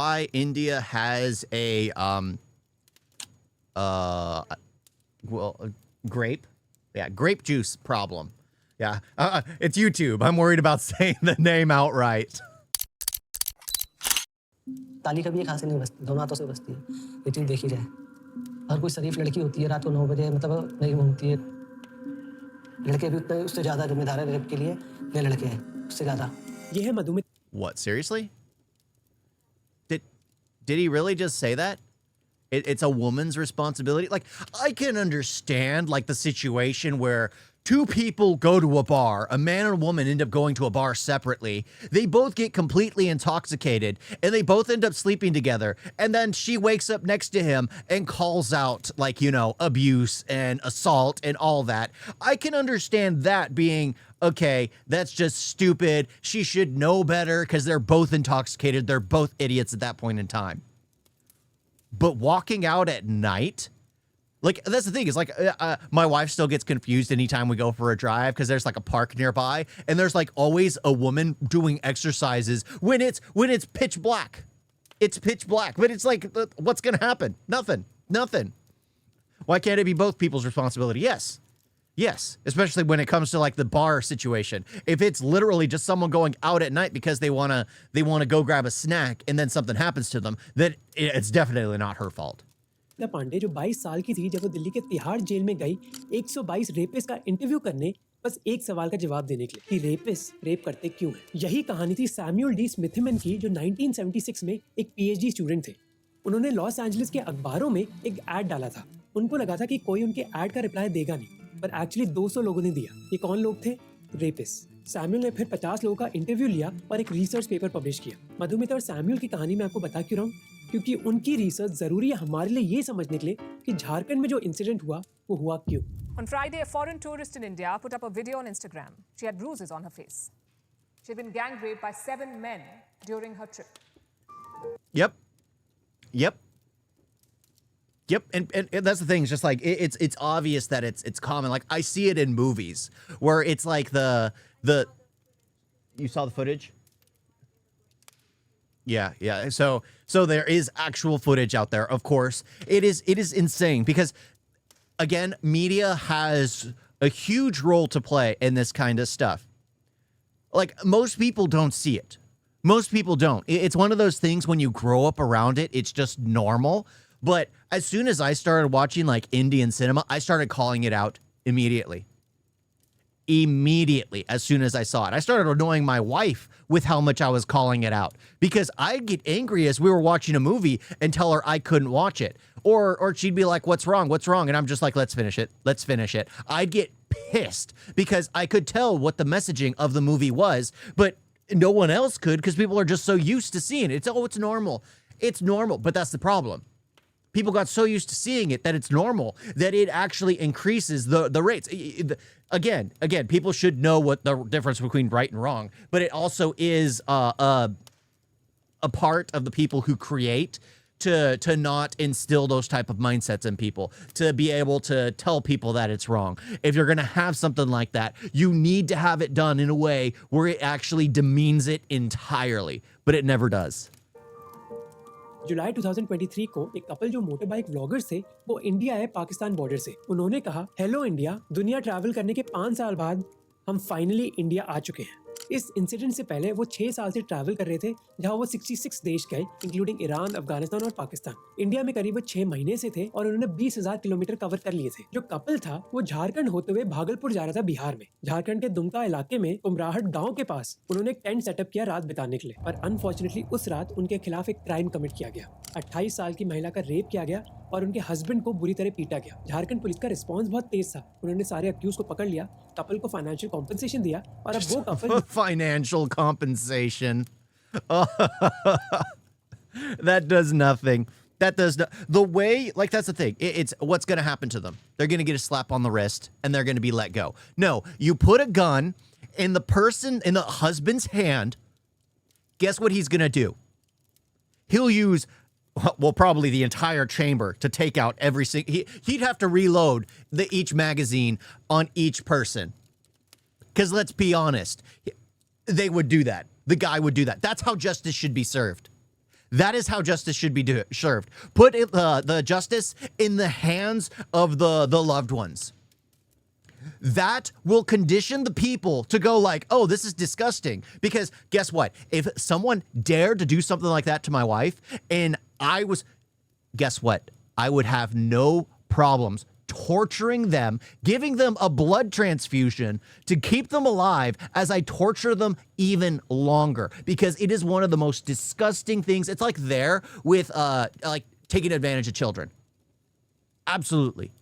why India has a grape, grape juice problem. Yeah, it's YouTube. I'm worried about saying the name outright. ताली कभी एक हाथ से नहीं बजती, दोनों हाथों से बजती है। ये चीज़ देखी जाए। हर कोई शरीफ लड़की होती है, रात को 9 बजे मतलब नहीं घूमती है। लड़के भी उतने उससे ज़्यादा जिम्मेदार है रेप के लिए, ये लड़के हैं उससे ज़्यादा। ये है Madhumita. What, seriously? Did he really just say that? It's a woman's responsibility? Like, I can understand, like, the situation where two people go to a bar, a man and a woman end up going to a bar separately. They both get completely intoxicated and they both end up sleeping together. And then she wakes up next to him and calls out, like, you know, abuse and assault and all that. I can understand that being, okay, that's just stupid. She should know better because they're both intoxicated. They're both idiots at that point in time. But walking out at night, like, that's the thing, is like, my wife still gets confused anytime we go for a drive because there's like a park nearby and there's like always a woman doing exercises when it's pitch black. It's pitch black, but it's like, what's going to happen? Nothing. Why can't it be both people's responsibility? Yes, especially when it comes to like the bar situation. If it's literally just someone going out at night because they want to go grab a snack and then something happens to them, then it's definitely not her fault. Pandey जो 22 साल की थी जब वो दिल्ली के Tihar jail में गई 122 rapist का इंटरव्यू करने, बस एक सवाल का जवाब देने के लिए कि रेपिस्ट रेप करते क्यों हैं। यही कहानी थी सैमुअल डी स्मिथमैन की, जो 1976 में एक पीएचडी स्टूडेंट थे। उन्होंने लॉस एंजलिस के अखबारों में एक ऐड डाला था। उनको लगा था कि कोई उनके ऐड का रिप्लाई देगा नहीं, पर एक्चुअली 200 लोगों ने दिया। ये कौन लोग थे? रेपिस्ट। सैमुअल ने फिर 50 लोगों का इंटरव्यू लिया और एक रिसर्च पेपर पब्लिश किया। मधुमिता और सैमुअल की कहानी मैं आपको बता क्यों रहा हूँ, क्योंकि उनकी रिसर्च जरूरी है हमारे लिए ये समझने के लिए कि झारखंड में जो इंसिडेंट हुआ वो हुआ क्यों। On Friday, a foreign tourist in India put up a video on Instagram. She had bruises on her face. She had been gang raped by 7 men during her trip. Yep. And that's the thing. It's just like it's obvious that it's common. Like, I see it in movies where it's like the you saw the footage? Yeah. So there is actual footage out there. Of course, it is insane because, again, media has a huge role to play in this kind of stuff. Like, most people don't see it. Most people don't. It's one of those things when you grow up around it, it's just normal. But as soon as I started watching like Indian cinema, I started calling it out immediately. As soon as I saw it, I started annoying my wife with how much I was calling it out, because I'd get angry as we were watching a movie and tell her I couldn't watch it, or she'd be like, what's wrong, and I'm just like, let's finish it. I'd get pissed because I could tell what the messaging of the movie was, but no one else could because people are just so used to seeing it. It's normal, but that's the problem. People got so used to seeing it that it's normal that it actually increases the rates. Again, people should know what the difference between right and wrong, but it also is a part of the people who create to not instill those type of mindsets in people, to be able to tell people that it's wrong. If you're going to have something like that, you need to have it done in a way where it actually demeans it entirely, but it never does. जुलाई 2023 को एक couple जो motor bike vloggers थे वो India आए Pakistan border से। उन्होंने कहा, hello India, दुनिया ट्रैवल करने के 5 साल बाद हम फाइनली इंडिया आ चुके हैं। इस इंसिडेंट से पहले वो 6 साल से ट्रैवल कर रहे थे, जहां वो 66 देश गए, इंक्लूडिंग ईरान, अफगानिस्तान और पाकिस्तान। इंडिया में करीब 6 महीने से थे और उन्होंने 20,000 किलोमीटर कवर कर लिए थे। जो कपल था वो झारखंड होते हुए भागलपुर जा रहा था, बिहार में। झारखंड के दुमका इलाके में कुमराहट गाँव के पास उन्होंने एक टेंट सेटअप किया रात बिताने के लिए, पर अनफॉर्चुनेटली उस रात उनके खिलाफ एक क्राइम कमिट किया गया। 28 साल की महिला का रेप किया गया और उनके हस्बैंड को बुरी तरह पीटा गया। झारखंड पुलिस का रिस्पांस बहुत तेज था। उन्होंने सारे अक्यूज को पकड़ लिया, कपल को फाइनेंशियल कॉम्पेंसेशन दिया और अब वो couple financial compensation. That does nothing. The way, like, that's the thing. It's what's going to happen to them. They're going to get a slap on the wrist and they're going to be let go. No, you put a gun in the husband's hand. Guess what he's going to do? He'll use, well, probably the entire chamber to take out every single, he'd have to reload each magazine on each person. Because let's be honest, they would do that. The guy would do that. That's how justice should be served. That is how justice should be served. Put the justice in the hands of the loved ones. That will condition the people to go like, oh, this is disgusting. Because guess what? If someone dared to do something like that to my wife and guess what? I would have no problems torturing them, giving them a blood transfusion to keep them alive as I torture them even longer, because it is one of the most disgusting things. It's like there with like taking advantage of children. Absolutely.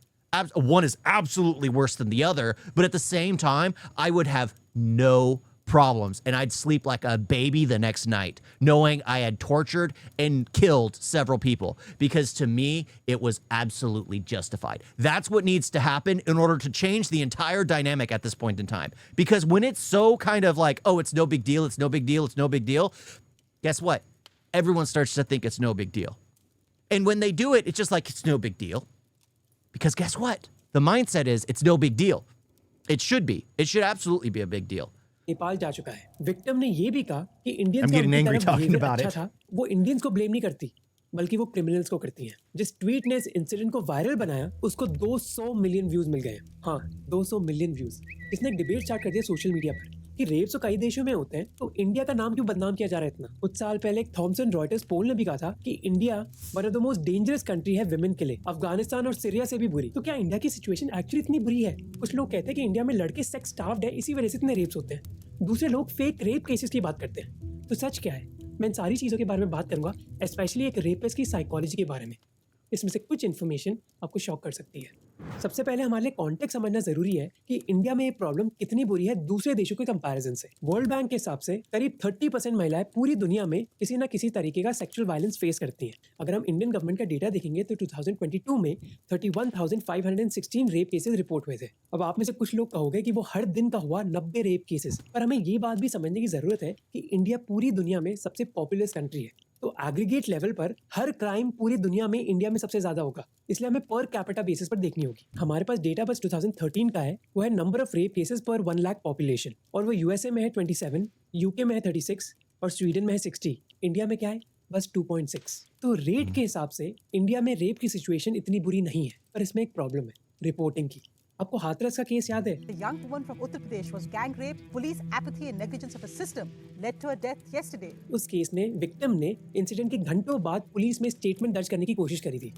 One is absolutely worse than the other, but at the same time, I would have no problems and I'd sleep like a baby the next night, knowing I had tortured and killed several people, because to me, it was absolutely justified. That's what needs to happen in order to change the entire dynamic at this point in time. Because when it's so kind of like, oh, it's no big deal, it's no big deal, it's no big deal, guess what? Everyone starts to think it's no big deal. And when they do it, it's just like, it's no big deal. Because guess what? The mindset is it's no big deal. It should be. It should absolutely be a big deal. Nepal जा चुका है। Victim ने ये भी कहा कि Indians I'm का getting उनकी angry तरफ talking behavior about अच्छा it. था, वो इंडियंस को ब्लेम नहीं करती, बल्कि वो क्रिमिनल्स को करती हैं। जिस ट्वीट ने इस इंसिडेंट को वायरल बनाया, उसको 200 मिलियन व्यूज मिल गए। हाँ, 200 मिलियन व्यूज। इसने एक डिबेट स्टार्ट कर दिया सोशल मीडिया पर कि रेप्स तो कई देशों में होते हैं, तो इंडिया का नाम क्यों बदनाम किया जा रहा है इतना। कुछ साल पहले एक थॉमसन रॉयटर्स पोल ने भी कहा था कि India one of the most dangerous country है विमेन के लिए, अफगानिस्तान और सीरिया से भी बुरी। तो क्या इंडिया की सिचुएशन एक्चुअली इतनी बुरी है? कुछ लोग कहते हैं कि इंडिया में लड़के सेक्स स्टार्व्ड है, इसी वजह से इतने रेप्स होते हैं। दूसरे लोग फेक रेप केसेस की बात करते हैं। तो सच क्या है? मैं इन सारी चीज़ों के बारे में बात करूंगा, स्पेशली एक रेपिस्ट की साइकोलॉजी के बारे में। इसमें से कुछ इन्फॉर्मेशन आपको शॉक कर सकती है। सबसे पहले हमारे लिए कॉन्टेक्स्ट समझना जरूरी है कि इंडिया में ये प्रॉब्लम कितनी बुरी है दूसरे देशों के कंपैरिजन से। वर्ल्ड बैंक के हिसाब से करीब 30% महिलाएं पूरी दुनिया में किसी ना किसी तरीके का सेक्सुअल वायलेंस फेस करती हैं। अगर हम इंडियन गवर्नमेंट का डेटा देखेंगे तो 2022 में 31,516 रेप केसेस रिपोर्ट हुए थे। अब आप में से कुछ लोग कहोगे कि वो हर दिन का हुआ 90 रेप केसेस, पर हमें ये बात भी समझने की जरूरत है कि इंडिया पूरी दुनिया में सबसे पॉपुलस कंट्री है, तो एग्रीगेट लेवल पर हर क्राइम पूरी दुनिया में इंडिया में सबसे ज्यादा होगा, इसलिए हमें पर कैपिटा बेसिस पर देखनी होगी। हमारे पास डेटा बस 2013 का है, वो है नंबर ऑफ रेप केसेस पर 1 लाख पॉपुलेशन, और वो यूएसए में है 27, यूके में है 36 और स्वीडन में है 60। इंडिया में क्या है? बस 2.6। तो रेट के हिसाब से इंडिया में रेप की सिचुएशन इतनी बुरी नहीं है, पर इसमें एक प्रॉब्लम है रिपोर्टिंग की। आपको हाथरस का केस याद है? The young woman from Uttar Pradesh was gang raped. Police apathy and negligence of the system led to her death yesterday. उस केस ने विक्टिम ने इंसिडेंट के घंटों बाद पुलिस में स्टेटमेंट दर्ज करने की कोशिश करी थी,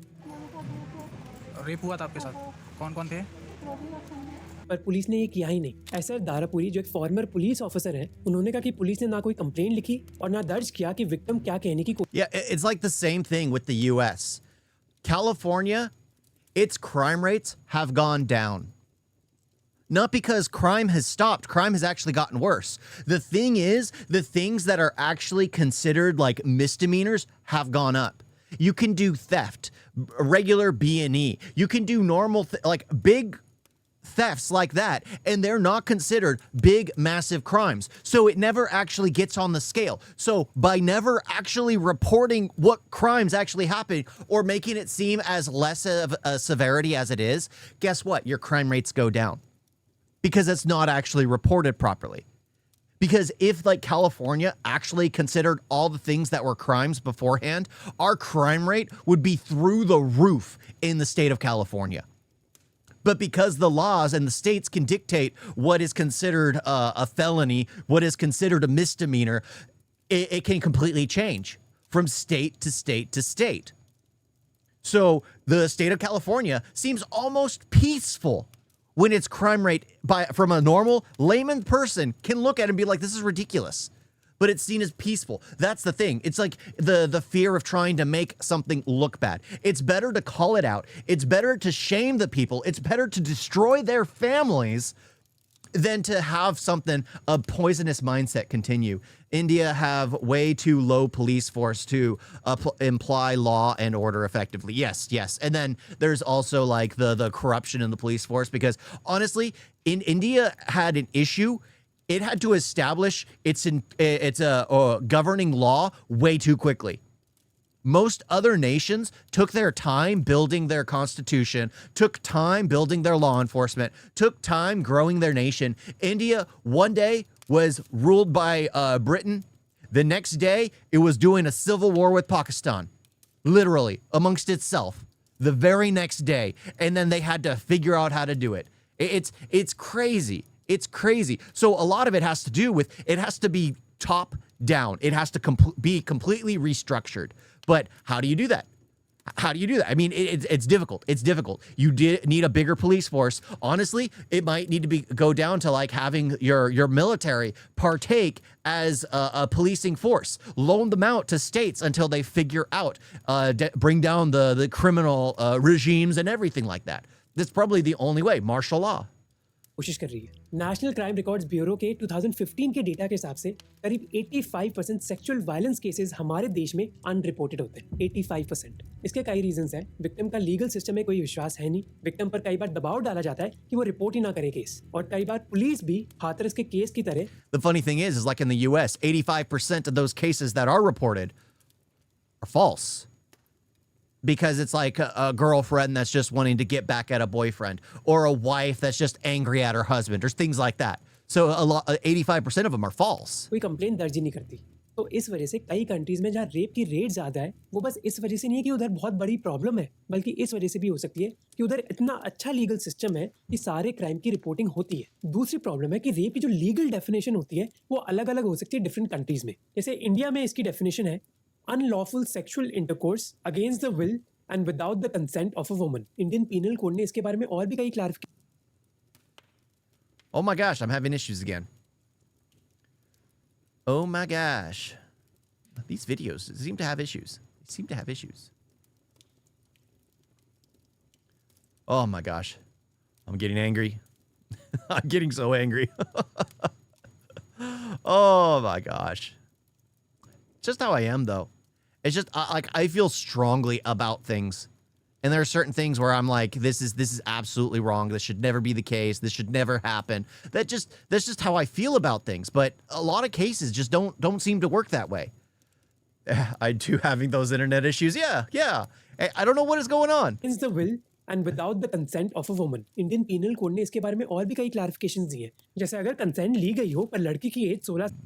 रेप हुआ था आपके साथ? कौन कौन थे? पर पुलिस ने ये किया ही नहीं। एसआर दारापुरी जो एक फॉर्मर पुलिस ऑफिसर हैं, उन्होंने कहा कि पुलिस ने ना कोई कंप्लेंट लिखी और ना दर्ज किया कि विक्टिम क्या कहने की Yeah, it's like the same thing with the US. California, its crime rates have gone down. Not because crime has stopped, crime has actually gotten worse. The thing is, the things that are actually considered like misdemeanors have gone up. You can do theft, regular B&E. You can do normal, like big thefts like that, and they're not considered big, massive crimes. So it never actually gets on the scale. So by never actually reporting what crimes actually happen or making it seem as less of a severity as it is, guess what? Your crime rates go down because it's not actually reported properly. Because if like California actually considered all the things that were crimes beforehand, our crime rate would be through the roof in the state of California. But because the laws and the states can dictate what is considered a felony, what is considered a misdemeanor, it can completely change from state to state to state. So the state of California seems almost peaceful when its crime rate from a normal layman person can look at it and be like, this is ridiculous. But it's seen as peaceful. That's the thing. It's like the fear of trying to make something look bad. It's better to call it out. It's better to shame the people. It's better to destroy their families than to have something, a poisonous mindset continue. India have way too low police force to imply law and order effectively. Yes. And then there's also like the corruption in the police force, because honestly, in India had an issue. It had to establish its governing law way too quickly. Most other nations took their time building their constitution, took time building their law enforcement, took time growing their nation. India one day was ruled by Britain. The next day, it was doing a civil war with Pakistan, literally amongst itself. The very next day, and then they had to figure out how to do it. It's crazy. It's crazy. So a lot of it has to do with it has to be top down. It has to be completely restructured. But how do you do that? How do you do that? I mean, it's difficult. It's difficult. You need a bigger police force. Honestly, it might need to go down to like having your military partake as a policing force. Loan them out to states until they figure out, bring down the criminal regimes and everything like that. That's probably the only way. Martial law. कोशिश कर रही है। National crime records bureau के 2015 के data के हिसाब से करीब 85% सेक्सुअल वायलेंस केसेस हमारे देश में अनरिपोर्टेड होते हैं। 85%। इसके कई रीजंस हैं। विक्टिम का लीगल सिस्टम में कोई विश्वास है नहीं। विक्टिम पर कई बार दबाव डाला जाता है कि वो रिपोर्ट ही ना करे केस, और कई बार पुलिस भी हाथरस के केस की तरह। The funny thing is like in the US, 85% of those cases that are reported are false. Because it's like a girlfriend that's just wanting to get back at a boyfriend, or a wife that's just angry at her husband, or things like that. So 85% of them are false. कोई complaint दर्ज ही नहीं करती। तो इस वजह से कई countries में जहाँ रेप की रेट ज्यादा है, वो बस इस वजह से नहीं है कि उधर बहुत बड़ी प्रॉब्लम है, बल्कि इस वजह से भी हो सकती है कि उधर इतना अच्छा लीगल सिस्टम है कि सारे क्राइम की रिपोर्टिंग होती है। दूसरी प्रॉब्लम है कि रेप की जो लीगल डेफिनेशन होती है वो अलग अलग हो सकती है डिफरेंट कंट्रीज में। जैसे इंडिया में इसकी डेफिनेशन है unlawful sexual intercourse against the will and without the consent of a woman. Indian Penal Code ने इसके बारे में और भी कई clarification। Oh my gosh, I'm having issues again. Oh my gosh. These videos seem to have issues. They seem to have issues. Oh my gosh. I'm getting angry. I'm getting so angry. Oh my gosh. Just how I am though. It's just like I feel strongly about things, and there are certain things where I'm like, this is absolutely wrong. This should never be the case. This should never happen. That's just how I feel about things. But a lot of cases just don't seem to work that way. I do having those internet issues. Yeah. I don't know what is going on. Against the will and without the consent of a woman. Indian Penal Code ने इसके बारे में और भी कई clarifications दी हैं। जैसे अगर consent ली गई हो पर लड़की की as 16।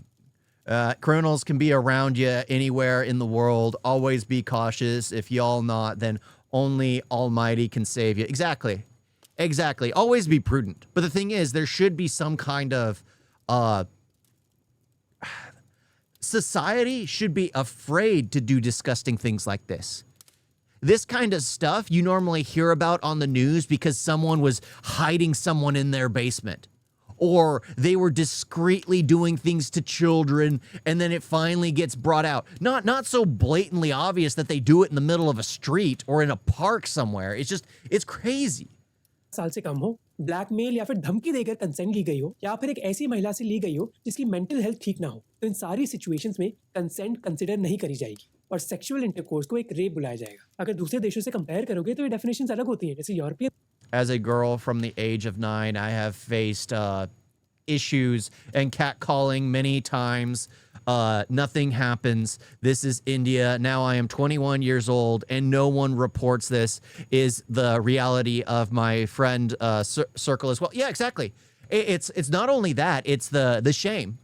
Criminals can be around you anywhere in the world. Always be cautious. If y'all not, then only Almighty can save you. Exactly. Always be prudent. But the thing is, there should be some kind of society should be afraid to do disgusting things like this. This kind of stuff you normally hear about on the news because someone was hiding someone in their basement. Or they were discreetly doing things to children, and then it finally gets brought out. Not so blatantly obvious that they do it in the middle of a street or in a park somewhere. It's crazy. साल से कम हो, blackmail या फिर धमकी देकर consent ली गई हो, या फिर एक ऐसी महिला से ली गई हो जिसकी मेंटल हेल्थ ठीक ना हो, तो इन सारी सिचुएशंस में कंसेंट कंसिडर नहीं करी जाएगी और सेक्सुअल इंटरकोर्स को एक रेप बुलाया जाएगा। अगर दूसरे देशों से कंपेयर करोगे तो ये डेफिनेशंस अलग होती हैं। जैसे European. As a girl from the age of 9, I have faced issues and catcalling many times. Nothing happens. This is India. Now I am 21 years old and no one reports this, is the reality of my friend circle as well. Yeah, exactly. It's not only that, it's the shame.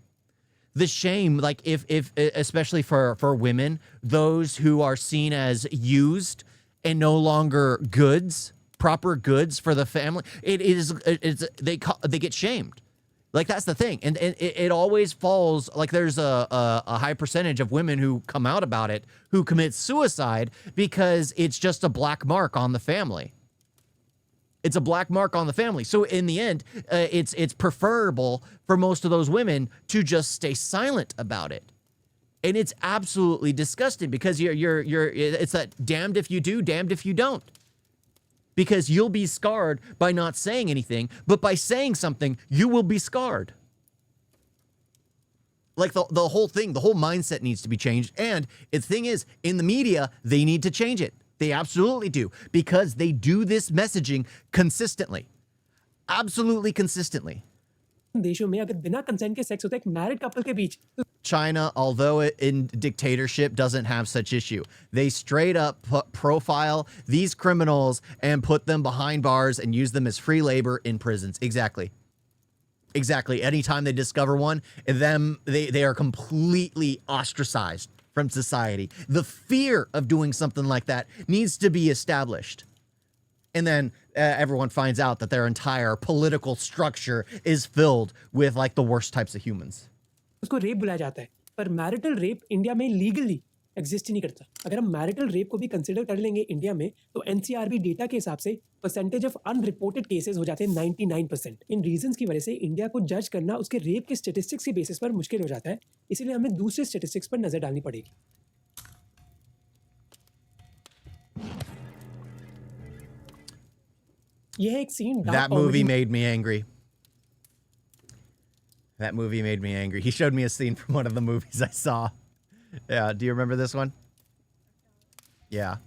The shame, like if especially for women, those who are seen as used and no longer goods, proper goods for the family, they get shamed. Like that's the thing, and it always falls like there's a high percentage of women who come out about it who commit suicide because it's just a black mark on the family. It's a black mark on the family. So in the end, it's preferable for most of those women to just stay silent about it. And it's absolutely disgusting because it's that damned if you do, damned if you don't. Because you'll be scarred by not saying anything, but by saying something, you will be scarred. Like the whole thing, the whole mindset needs to be changed. And the thing is, in the media, they need to change it. They absolutely do, because they do this messaging consistently. Absolutely consistently. देशों में अगर बिना consent के sex होता है एक married couple के बीच, China, although in dictatorship, doesn't have such issue. They straight up profile these criminals and put them behind bars and use them as free labor in prisons. Exactly. Exactly. Anytime they discover one, they are completely ostracized from society. The fear of doing something like that needs to be established. And then everyone finds out that their entire political structure is filled with like the worst types of humans. उसको rape बुलाया जाता है, पर marital rape India में legally exist ही नहीं करता। अगर हम मैरिटल रेप को भी कंसिडर कर लेंगे इंडिया में, तो एनसीआरबी डेटा के हिसाब से परसेंटेज ऑफ अनरिपोर्टेड केसेस हो जाते हैं 99%। इन रीजंस की वजह से इंडिया को जज करना उसके रेप के स्टेटिस्टिक्स के बेसिस पर मुश्किल हो जाता है, इसीलिए हमें दूसरे स्टेटिस्टिक्स पर नजर डालनी पड़ेगी। यह एक scene That movie made me angry. That movie made me angry. He showed me a scene from one of the movies I saw. Yeah, do you remember this one? Yeah.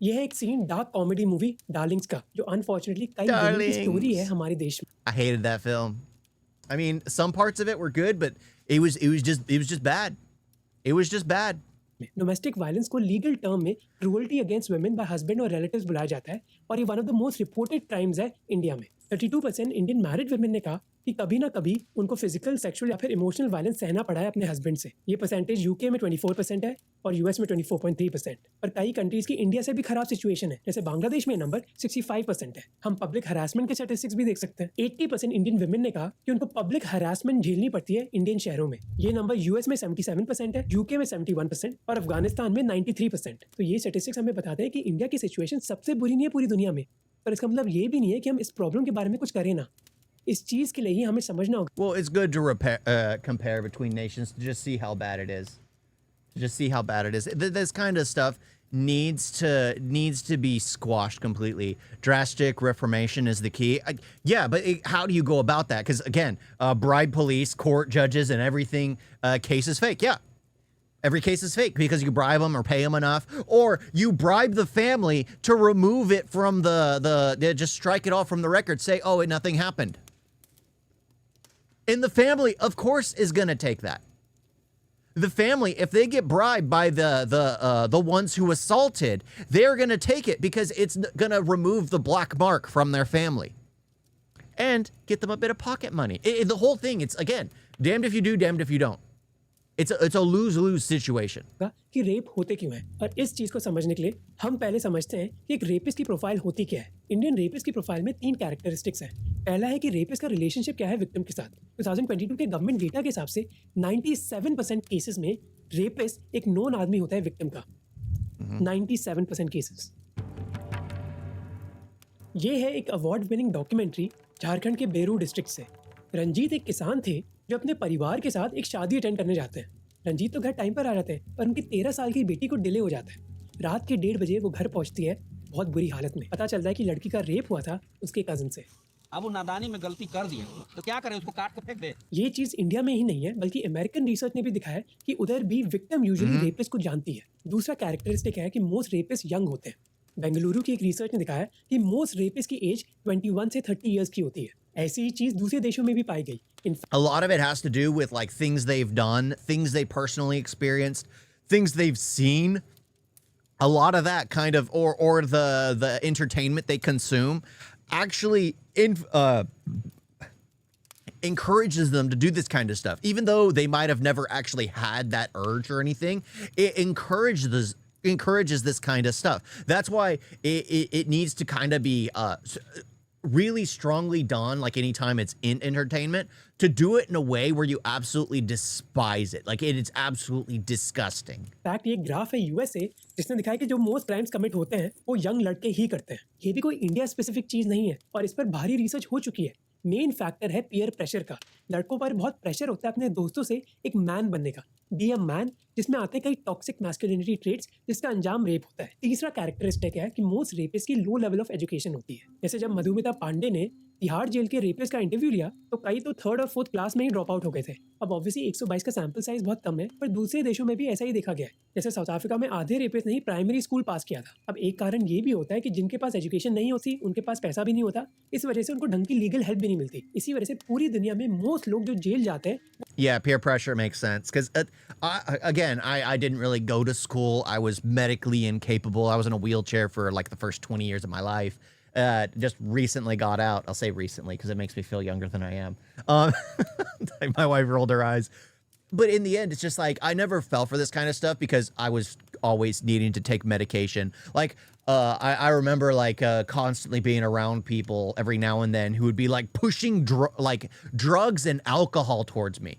यह एक scene dark comedy movie Darlings का, जो unfortunately कई villain की story है हमारे देश में। I hated that film. I mean, some parts of it were good, but it was just bad. It was just bad. Domestic violence को legal term में cruelty against women bye husband और relatives बुलाया जाता है, और ये one of the most reported crimes है India में। 32% इंडियन मैरिड वुमेन ने कहा कि कभी ना कभी उनको फिजिकल, सेक्सुअल या फिर इमोशनल वायलेंस सहना पड़ा है अपने हस्बैंड से। ये परसेंटेज यूके में 24% है और यूएस में 24.3%। पर कई कंट्रीज की इंडिया से भी खराब सिचुएशन है, जैसे बांग्लादेश में नंबर 65% है। हम पब्लिक हरासमेंट के स्टैटिस्टिक्स भी देख सकते हैं। 80% इंडियन वुमेन ने कहा कि उनको पब्लिक हरासमेंट झेलनी पड़ती है इंडियन शहरों में। ये नंबर यूएस में 77% है, यूके में 71% और अफगानिस्तान में 93%। तो ये स्टैटिस्टिक्स हमें बताते हैं कि इंडिया की सिचुएशन सबसे बुरी नहीं है पूरी दुनिया में, पर इसका मतलब ये भी नहीं है कि हम इस प्रॉब्लम के बारे में कुछ करें ना। इस चीज के लिए ही हमें समझना होगा। Well, it's good to compare between nations to just see how bad it is. Just see how bad it is. This kind of stuff needs to be squashed completely. Drastic reformation is the key. Yeah, but how do you go about that? Because again, bribe police, court judges, and everything, case is fake. Yeah. Every case is fake because you bribe them or pay them enough, or you bribe the family to remove it from the just strike it off from the record, say, oh, nothing happened. And the family, of course, is going to take that. The family, if they get bribed by the ones who assaulted, they're going to take it because it's going to remove the black mark from their family and get them a bit of pocket money. The whole thing, it's, again, damned if you do, damned if you don't. It's a lose-lose situation. कि rape होते क्यों हैं, और इस चीज को समझने के लिए हम पहले समझते हैं कि एक रेपिस्ट की प्रोफाइल होती क्या है। इंडियन रेपिस्ट की प्रोफाइल में 3 कैरेक्टरिस्टिक्स हैं। पहला है कि रेपिस्ट का रिलेशनशिप क्या है विक्टिम के साथ। 2022 के गवर्नमेंट डेटा के हिसाब से 97% केसेस में रेपिस्ट एक नोन आदमी होता है विक्टिम का। 97% केसेस। ये है एक अवार्ड विनिंग डॉक्यूमेंट्री झारखंड के बेरू डिस्ट्रिक्ट से। रंजीत एक किसान थे जो अपने परिवार के साथ एक शादी अटेंड करने जाते हैं। रंजीत तो घर टाइम पर आ जाते हैं, पर उनकी 13 साल की बेटी को डिले हो जाता है। रात के 1:30 बजे वो घर पहुंचती है बहुत बुरी हालत में। पता चलता है कि लड़की का रेप हुआ था उसके कजन से। अब वो नादानी में गलती कर दी तो क्या करें, उसको काट के फेंक दे। ये चीज इंडिया में ही नहीं है, बल्कि अमेरिकन रिसर्च ने भी दिखाया कि उधर भी विक्टिम यूजुअली रेपिस्ट को जानती है। दूसरा कैरेक्टरिस्टिक है कि मोस्ट रेपिस्ट यंग होते हैं। बेंगलुरु की एक रिसर्च ने दिखाया कि मोस्ट रेपिस्ट की एज 21 से 30 इयर्स की होती है। ऐसी ही चीज दूसरे देशों में भी पाई गई। A lot of it has to do with like things they've done, things they personally experienced, things they've seen. A lot of that kind of, or the entertainment they consume actually encourages them to do this kind of stuff. Even though they might have never actually had that urge or anything, it encourages this kind of stuff. That's why it needs to kind of be really strongly done, like anytime it's in entertainment, to do it in a way where you absolutely despise it. Like it's absolutely disgusting. Fact ये graph है US से, जिसने दिखाया कि जो most crimes commit होते हैं वो यंग लड़के ही करते हैं। ये भी कोई इंडिया स्पेसिफिक चीज नहीं है और इस पर भारी रिसर्च हो चुकी है। मेन फैक्टर है पीयर प्रेशर का। लड़कों पर बहुत प्रेशर होता है अपने दोस्तों से एक मैन बनने का, बी अ मैन, जिसमें आते हैं कई टॉक्सिक मैस्कुलिनिटी ट्रेट्स जिसका अंजाम रेप होता है। तीसरा कैरेक्टरिस्टिक है कि मोस्ट रेपिस्ट की लो लेवल ऑफ एजुकेशन होती है। जैसे जब मधुमिता पांडे ने तिहाड़ जेल के रेपिस्ट का इंटरव्यू लिया तो कई तो 3rd और 4th क्लास में ही ड्रॉप आउट हो गए थे। अब ऑब्वियसली 122 का सैंपल साइज बहुत कम है, पर दूसरे देशों में भी ऐसा ही देखा गया है। जैसे साउथ अफ्रीका में आधे रेपिस्ट ने ही प्राइमरी स्कूल पास किया था। अब एक कारण ये भी होता है कि जिनके पास एजुकेशन नहीं होती उनके पास पैसा भी नहीं होता, इस वजह से उनको ढंग की लीगल हेल्प भी नहीं मिलती। इसी वजह से पूरी दुनिया में मोस्ट लोग जो जेल जाते हैं। Yeah, peer pressure makes sense because I didn't really go to school. I was medically incapable. I was in a wheelchair for like the first 20 years of my life. just recently got out. I'll say recently because it makes me feel younger than I am. Like my wife rolled her eyes. But in the end, it's just like I never fell for this kind of stuff because I was always needing to take medication. Like I remember like constantly being around people every now and then who would be like pushing like drugs and alcohol towards me.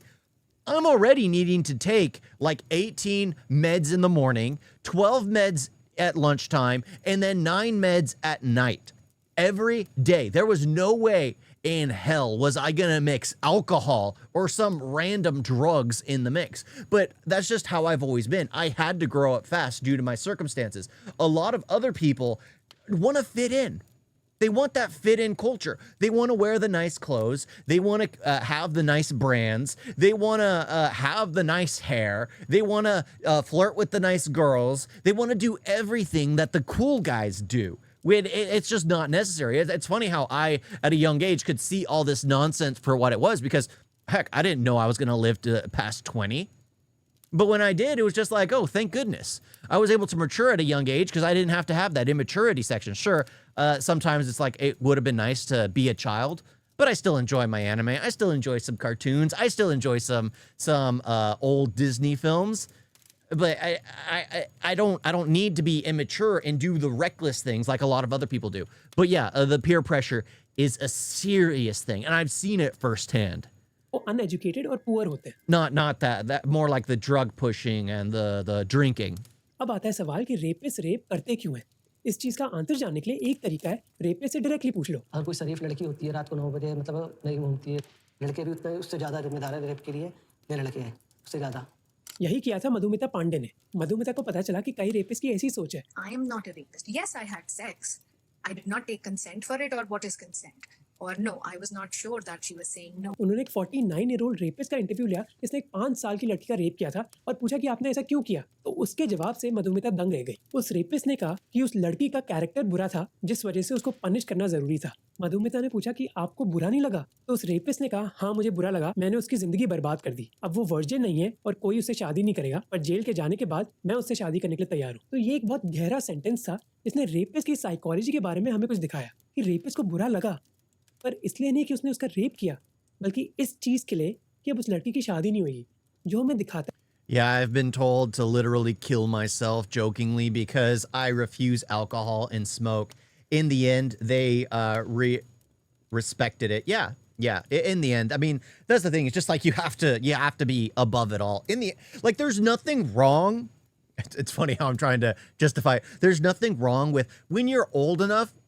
I'm already needing to take like 18 meds in the morning, 12 meds at lunchtime, and then 9 meds at night every day. There was no way in hell was I gonna mix alcohol or some random drugs in the mix. But that's just how I've always been. I had to grow up fast due to my circumstances. A lot of other people want to fit in. They want that fit in culture. They want to wear the nice clothes. They want to have the nice brands. They want to have the nice hair. They want to flirt with the nice girls. They want to do everything that the cool guys do. It's just not necessary. It's funny how I, at a young age, could see all this nonsense for what it was because, heck, I didn't know I was going to live to past 20. But when I did, it was just like, oh, thank goodness. I was able to mature at a young age because I didn't have to have that immaturity section. Sure, sometimes it's like it would have been nice to be a child, but I still enjoy my anime. I still enjoy some cartoons. I still enjoy some old Disney films. But I don't need to be immature and do the reckless things like a lot of other people do. But yeah, the peer pressure is a serious thing, and I've seen it firsthand. वो uneducated और poor होते हैं. Not that more like the drug pushing and the drinking. अब आता है सवाल कि rapist rape करते क्यों हैं. इस चीज का आंसर जानने के लिए एक तरीका है रेपिस्ट से डायरेक्टली पूछ लो. अगर कोई शरीफ लड़की होती है रात को 9 बजे मतलब नहीं घूमती है, लड़के भी उतने उससे ज़्यादा जिम्मेदार है रेप के लिए, ये लड़के हैं उससे ज़्यादा. यही किया था मधुमिता पांडे ने. मधुमिता को पता चला कि कई रेपिस्ट की ऐसी सोच है. I am not a rapist. Yes, I had sex. I did not take consent for it, or what is consent? Or no, I was not sure that she was saying no. उन्होंने एक 49-year-old rapist का interview लिया जिसने एक 5 साल की लड़की का रेप किया था और पूछा कि आपने ऐसा क्यों किया. तो उसके जवाब से मधुमिता दंग रह गई. उस रेपिस्ट ने कहा कि उस लड़की का कैरेक्टर बुरा था जिस वजह से उसको पनिश करना जरूरी था. मधुमिता ने पूछा कि आपको बुरा नहीं लगा. तो उस रेपिस्ट ने कहा हाँ मुझे बुरा लगा, मैंने उसकी जिंदगी बर्बाद कर दी. अब वो वर्जिन नहीं है और कोई उससे शादी नहीं करेगा, पर जेल के जाने के बाद मैं उससे शादी करने के लिए तैयार हूँ. तो ये एक बहुत गहरा सेंटेंस था जिसने रेपिस्ट की साइकोलॉजी के बारे में हमें कुछ दिखाया कि रेपिस्ट को बुरा लगा पर इसलिए नहीं कि उसने उसका रेप किया, बल्कि इस चीज के लिए कि अब उस लड़की की शादी नहीं होगी, जो हमें दिखाता है. Yeah, I've been told to literally kill myself jokingly because I refuse alcohol and smoke. In the end, they respected it. Yeah. In the end, I mean, that's the thing. It's just like you have to be above it all. Like, there's nothing wrong. It's funny how I'm trying to justify it. There's nothing wrong with when you're old enough.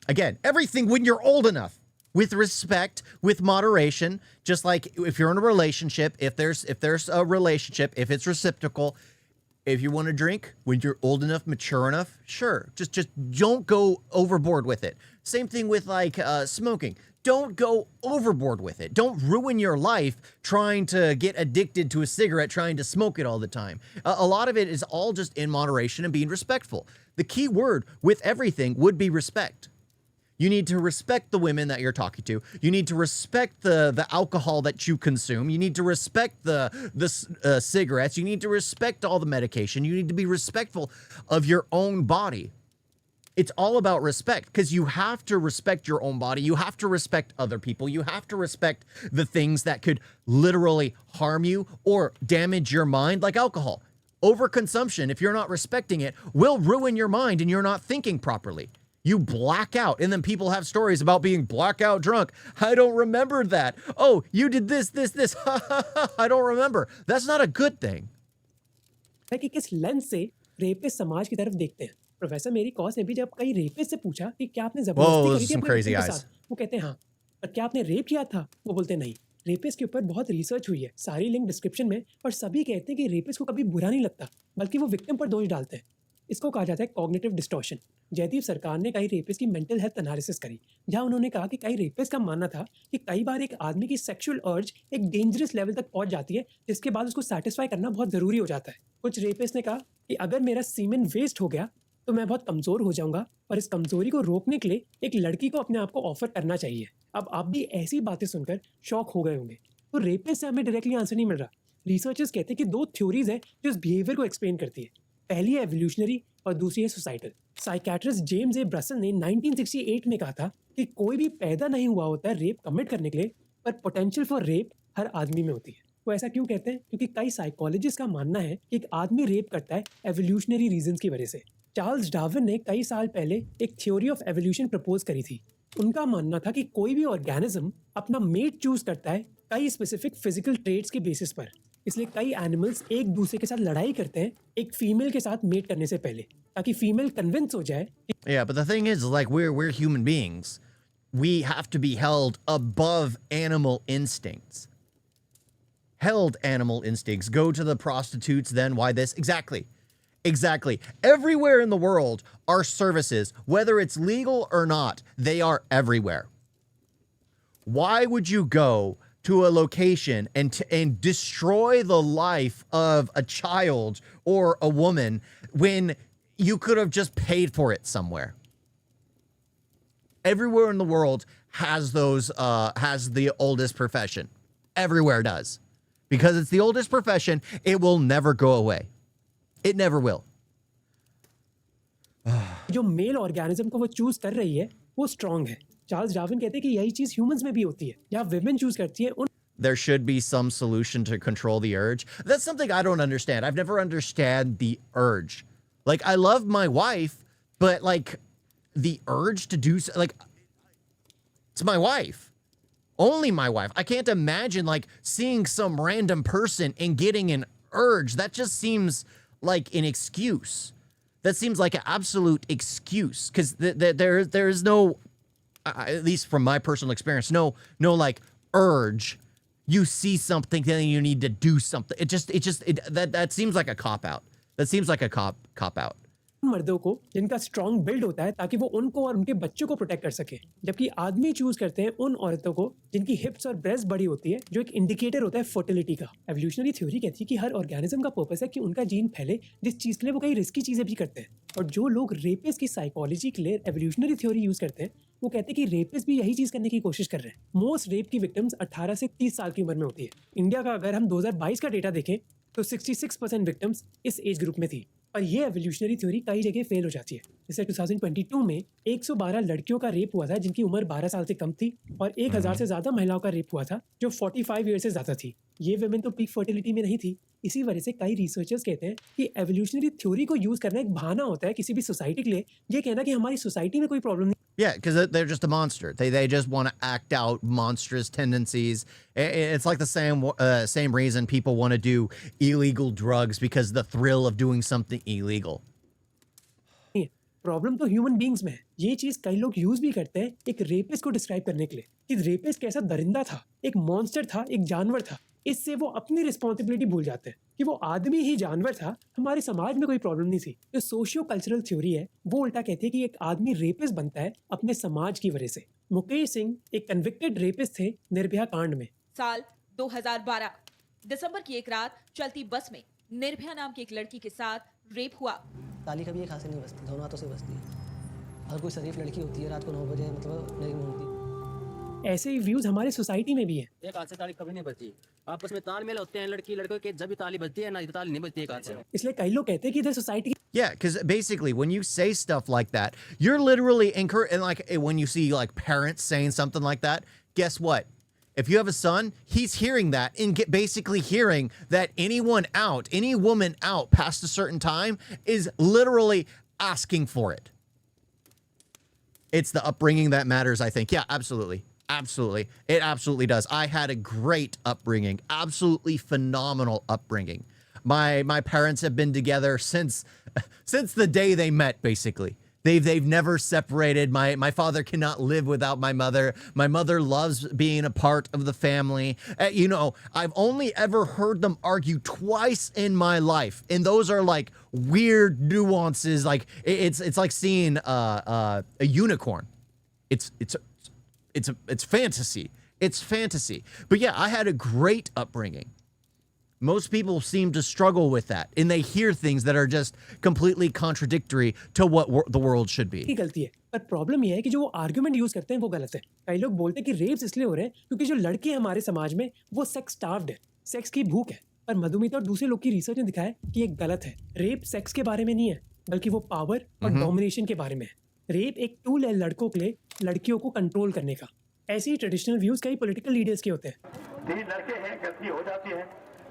Again, everything when you're old enough. With respect, with moderation, just like if you're in a relationship, if there's a relationship, if it's reciprocal, if you want to drink when you're old enough, mature enough, sure, just don't go overboard with it. Same thing with like smoking. Don't go overboard with it. Don't ruin your life trying to get addicted to a cigarette, trying to smoke it all the time. A lot of it is all just in moderation and being respectful. The key word with everything would be respect. You need to respect the women that you're talking to. You need to respect the alcohol that you consume. You need to respect the cigarettes. You need to respect all the medication. You need to be respectful of your own body. It's all about respect because you have to respect your own body. You have to respect other people. You have to respect the things that could literally harm you or damage your mind, like alcohol. Overconsumption, if you're not respecting it, will ruin your mind and you're not thinking properly. You black out, and then people have stories about being blackout drunk. I don't remember that. Oh, you did this. I don't remember. That's not a good thing. है कि किस lens से rapist समाज की तरफ देखते हैं. Professor मेरी कॉस ने भी जब कई रेपिस्ट से पूछा कि क्या आपने जबरदस्ती करी थी अपने crazy बच्चे के eyes. साथ, वो कहते हैं हाँ. पर क्या आपने रेप किया था? वो बोलते नहीं. रेपिस्ट के ऊपर बहुत रिसर्च हुई है, सारी लिंक डिस्क्रिप्शन में, और सभी कहते हैं कि रेपिस्ट को कभी बुरा नहीं लगता, बल्कि वो विक्टिम पर दोष डालते हैं. इसको कहा जाता है कॉग्निटिव डिस्टॉर्शन. जयदीप सरकार ने कई रेपिस्ट की मेंटल हेल्थ एनालिसिस करी, जहां उन्होंने कहा कि कई रेपिस्ट का मानना था कि कई बार एक आदमी की सेक्सुअल अर्ज एक डेंजरस लेवल तक पहुंच जाती है, जिसके बाद उसको सेटिस्फाई करना बहुत ज़रूरी हो जाता है. कुछ रेपिस्ट ने कहा कि अगर मेरा सीमेन वेस्ट हो गया तो मैं बहुत कमज़ोर हो जाऊंगा, और इस कमज़ोरी को रोकने के लिए एक लड़की को अपने आप को ऑफर करना चाहिए. अब आप भी ऐसी बातें सुनकर शॉक हो गए होंगे. तो रेपिस्ट से हमें डायरेक्टली आंसर नहीं मिल रहा. रिसर्चर्स कहते हैं कि 2 थ्योरीज हैं जो इस बिहेवियर को एक्सप्लेन करती है. पहली है एवोल्यूशनरी और दूसरी है societal. Psychiatrist James A Brussel ने 1968 में कहा था कि कोई भी पैदा नहीं हुआ होता है रेप कमिट करने के लिए, पर पोटेंशियल फॉर रेप हर आदमी में होती है। वो ऐसा क्यों कहते हैं? क्योंकि कई साइकोलॉजिस्ट का मानना है कि एक आदमी रेप करता है एवोल्यूशनरी रीजंस की वजह से। चार्ल्स डार्विन ने कई साल पहले एक थ्योरी ऑफ एवोल्यूशन प्रपोज करी थी। उनका मानना था कि कोई भी ऑर्गेनिज्म अपना मेट चूज करता है कई स्पेसिफिक फिजिकल ट्रेट्स के बेसिस पर। इसलिए कई एनिमल्स एक दूसरे के साथ लड़ाई करते हैं एक फीमेल के साथ मेट करने से पहले, ताकि फीमेल कन्विंस हो जाए। Yeah, but the thing is, like, we're human beings. We have to be held above animal instincts. Held animal instincts. Go to the prostitutes, then why this? Exactly. Exactly. Everywhere in the world are services, whether it's legal or not, they are everywhere. Why would you go to a location and destroy the life of a child or a woman when you could have just paid for it somewhere? Everywhere in the world has the oldest profession. Everywhere does. Because it's the oldest profession, it will never go away. It never will. जो mail organism को वो choose कर रही है वो strong है। Charles Darwin कहते हैं कि यही चीज ह्यूमंस में भी होती है, या विमेन चूज करती है उन There should be some solution to control the urge. That's something I don't understand. I've never understand the urge. Like, I love my wife, but like the urge to do like it's my wife. Only my wife. I can't imagine like seeing some random person and getting an urge. That just seems like an excuse. That seems like an absolute excuse because there is no, at least from my personal experience, no like urge. You see something, then you need to do something. That seems like a cop out. That seems like a cop out. मर्दों को जिनका strong build होता है ताकि वो उनको और उनके बच्चों को प्रोटेक्ट कर सके, जबकि आदमी चूज करते हैं उन औरतों को जिनकी हिप्स और ब्रेस्ट बड़ी होती है, जो एक इंडिकेटर होता है फर्टिलिटी का। एवोल्यूशनरी थ्योरी कहती है कि हर ऑर्गेनिज्म का पर्पस है कि उनका जीन फैले, जिस चीज के लिए वो कई रिस्की चीजें भी करते हैं। और जो लोग रेपिस्ट की साइकोलॉजी के लिए एवोल्यूशनरी थ्योरी यूज करते हैं, वो कहते हैं कि रेपिस्ट भी यही चीज करने की कोशिश कर रहे हैं। मोस्ट रेप की विक्टिम्स 18 से 30 साल की उम्र में होती है। इंडिया का अगर हम 2022 का डेटा देखें तो 66% विक्टिम्स इस एज ग्रुप में थी। पर ये एवोल्यूशनरी थ्योरी कई जगह फेल हो जाती है। जैसे 2022 में 112 लड़कियों का रेप हुआ था जिनकी उम्र 12 साल से कम थी, और 1000 से ज़्यादा महिलाओं का रेप हुआ था जो 45 ईयर से ज़्यादा थी। ये वेमेन तो पीक फर्टिलिटी में नहीं थी। इसी वजह से कई रिसर्चर्स कहते हैं कि एवोल्यूशनरी थ्योरी को यूज़ करना एक बहाना होता है किसी भी सोसाइटी के लिए, ये कहना कि हमारी सोसाइटी में कोई प्रॉब्लम नहीं। Yeah, because they're just a monster. They just want to act out monstrous tendencies. It's like the same reason people want to do illegal drugs, because the thrill of doing something illegal. Problem तो human beings में है। ये चीज कई लोग use भी करते हैं एक रेपिस्ट को डिस्क्राइब करने के लिए कि रेपिस्ट कैसा दरिंदा था, एक मॉन्स्टर था, एक जानवर था। इससे वो अपनी रिस्पॉन्सिबिलिटी भूल जाते हैं कि वो आदमी ही जानवर था, हमारे समाज में कोई प्रॉब्लम नहीं थी। जो सोशियो कल्चरल थ्योरी है वो उल्टा कहती है कि एक आदमी रेपिस्ट बनता है अपने समाज की वजह से। मुकेश सिंह एक कन्विक्टेड रेपिस्ट थे निर्भया कांड में। साल 2012 दिसंबर की एक रात चलती बस में निर्भया नाम की एक लड़की के साथ रेप हुआ। ताली कभी एक हाथ से नहीं बजती, दोनों हाथों से बजती है। हर कोई शरीफ लड़की होती है रात को 9 बजे मतलब नहीं घूमती। ऐसे ही व्यूज हमारे सोसाइटी में भी है। एक हाथ से ताली कभी नहीं बजती, आपस में तालमेल होते हैं लड़की लड़कों के, जब भी ताली बजती है ना, ताली नहीं बजती एक हाथ से। इसलिए कई लोग कहते हैं कि इधर society Yeah, because basically when you say stuff like that, you're literally and like when you see like parents saying something like that, guess what? If you have a son, he's hearing that and basically hearing that any woman out past a certain time is literally asking for it. It's the upbringing that matters, I think. Yeah, absolutely. Absolutely. It absolutely does. I had a great upbringing, absolutely phenomenal upbringing. My parents have been together since the day they met, basically. They've never separated. My father cannot live without my mother. My mother loves being a part of the family. I've only ever heard them argue twice in my life, and those are like weird nuances. Like it's like seeing a unicorn. It's fantasy. It's fantasy. But yeah, I had a great upbringing. Most people seem to struggle with that, and they hear things that are just completely contradictory to what the world should be. गलती है, पर problem ये है कि जो वो argument use करते हैं वो गलत है। कई लोग बोलते हैं कि रेप्स इसलिए हो रहे हैं क्योंकि जो लड़के हैं हमारे समाज में वो सेक्स स्टार्व्ड है, सेक्स की भूख है। पर मधुमिता और दूसरे लोग की रिसर्च ने दिखाया कि ये गलत है। रेप सेक्स के बारे में नहीं है, बल्कि वो पावर और डोमिनेशन के बारे में है। रेप एक टूल है लड़कों के लिए लड़कियों को कंट्रोल करने का। ऐसे ही ट्रेडिशनल व्यूज कई पॉलिटिकल लीडर्स के होते हैं। 3 लड़के हैं, गलती हो जाती है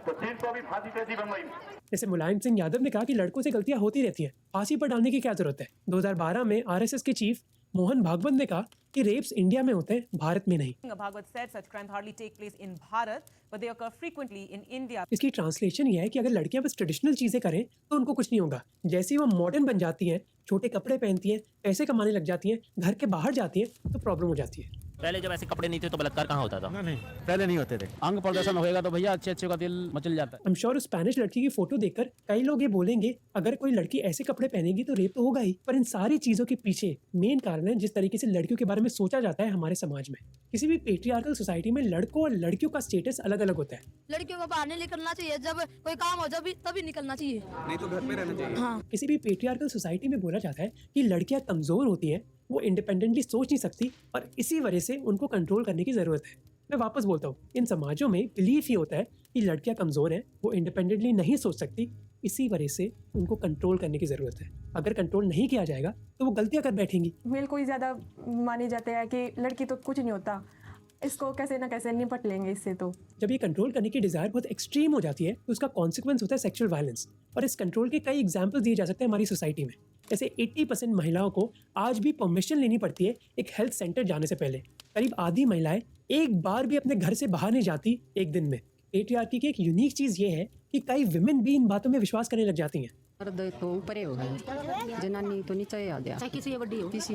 तो 3 को भी फांसी दे दी बम्बई में। जैसे मुलायम सिंह यादव ने कहा कि लड़कों से गलतियां होती रहती हैं, फांसी पर डालने की क्या जरूरत है। 2012 में आरएसएस के चीफ मोहन भागवत ने कहा कि रेप्स इंडिया में होते हैं, भारत में नहीं। Bhagwat said such crimes hardly take place in Bharat, but they occur frequently in India. इसकी ट्रांसलेशन ये है कि अगर लड़कियां बस ट्रेडिशनल चीजें करें तो उनको कुछ नहीं होगा। जैसे ही वो मॉडर्न बन जाती हैं, छोटे कपड़े पहनती हैं, पैसे कमाने लग जाती हैं, घर के बाहर जाती हैं, तो प्रॉब्लम हो जाती है। पहले जब ऐसे कपड़े नहीं थे तो बलात्कार कहाँ होता था? नहीं, पहले नहीं होते थे। अंग प्रदर्शन होएगा तो भैया अच्छे अच्छे का दिल मचल जाता है। I'm sure उस स्पेनिश लड़की की फोटो देखकर कई लोग ये बोलेंगे अगर कोई लड़की ऐसे कपड़े पहनेगी तो रेप तो होगा ही। पर इन सारी चीजों के पीछे मेन कारण है जिस तरीके से लड़कियों के बारे में सोचा जाता है हमारे समाज में। किसी भी पेट्रियार्कल सोसाइटी में लड़कों और लड़कियों का स्टेटस अलग अलग होता है। लड़कियों को बाहर नहीं निकलना चाहिए, जब कोई काम हो जब तभी निकलना चाहिए, नहीं तो घर में रहना चाहिए। हाँ। किसी भी पेट्रियार्कल सोसाइटी में बोला जाता है कि लड़कियां कमजोर होती हैं, वो इंडिपेंडेंटली सोच नहीं सकती और इसी वजह से उनको कंट्रोल करने की जरूरत है। मैं वापस बोलता हूँ, इन समाजों में बिलीफ ही होता है कि लड़कियां कमजोर हैं, वो इंडिपेंडेंटली नहीं सोच सकती, इसी वजह से उनको कंट्रोल करने की जरूरत है। अगर कंट्रोल नहीं किया जाएगा तो वो गलतियां कर बैठेंगी। मेल को ही ज्यादा माने जाते हैं कि लड़की तो कुछ नहीं होता, इसको कैसे ना कैसे निपट लेंगे इससे। तो जब ये कंट्रोल करने की डिजायर बहुत एक्सट्रीम हो जाती है तो उसका कॉन्सिक्वेंस होता है सेक्सुअल वायलेंस। और इस कंट्रोल के कई एग्जाम्पल दिए जा सकते हैं हमारी सोसाइटी में। जैसे 80% महिलाओं को आज भी परमिशन लेनी पड़ती है एक हेल्थ सेंटर जाने से पहले। करीब आधी महिलाएं एक बार भी अपने घर से बाहर नहीं जाती एक दिन में। पेट्रियार्की की एक यूनिक चीज ये है कि कई विमेन भी इन बातों में विश्वास करने लग जाती हैं। तो ऊपर हो गया, जनानी तो नीचे आ गया, किसी बड़ी हो किसी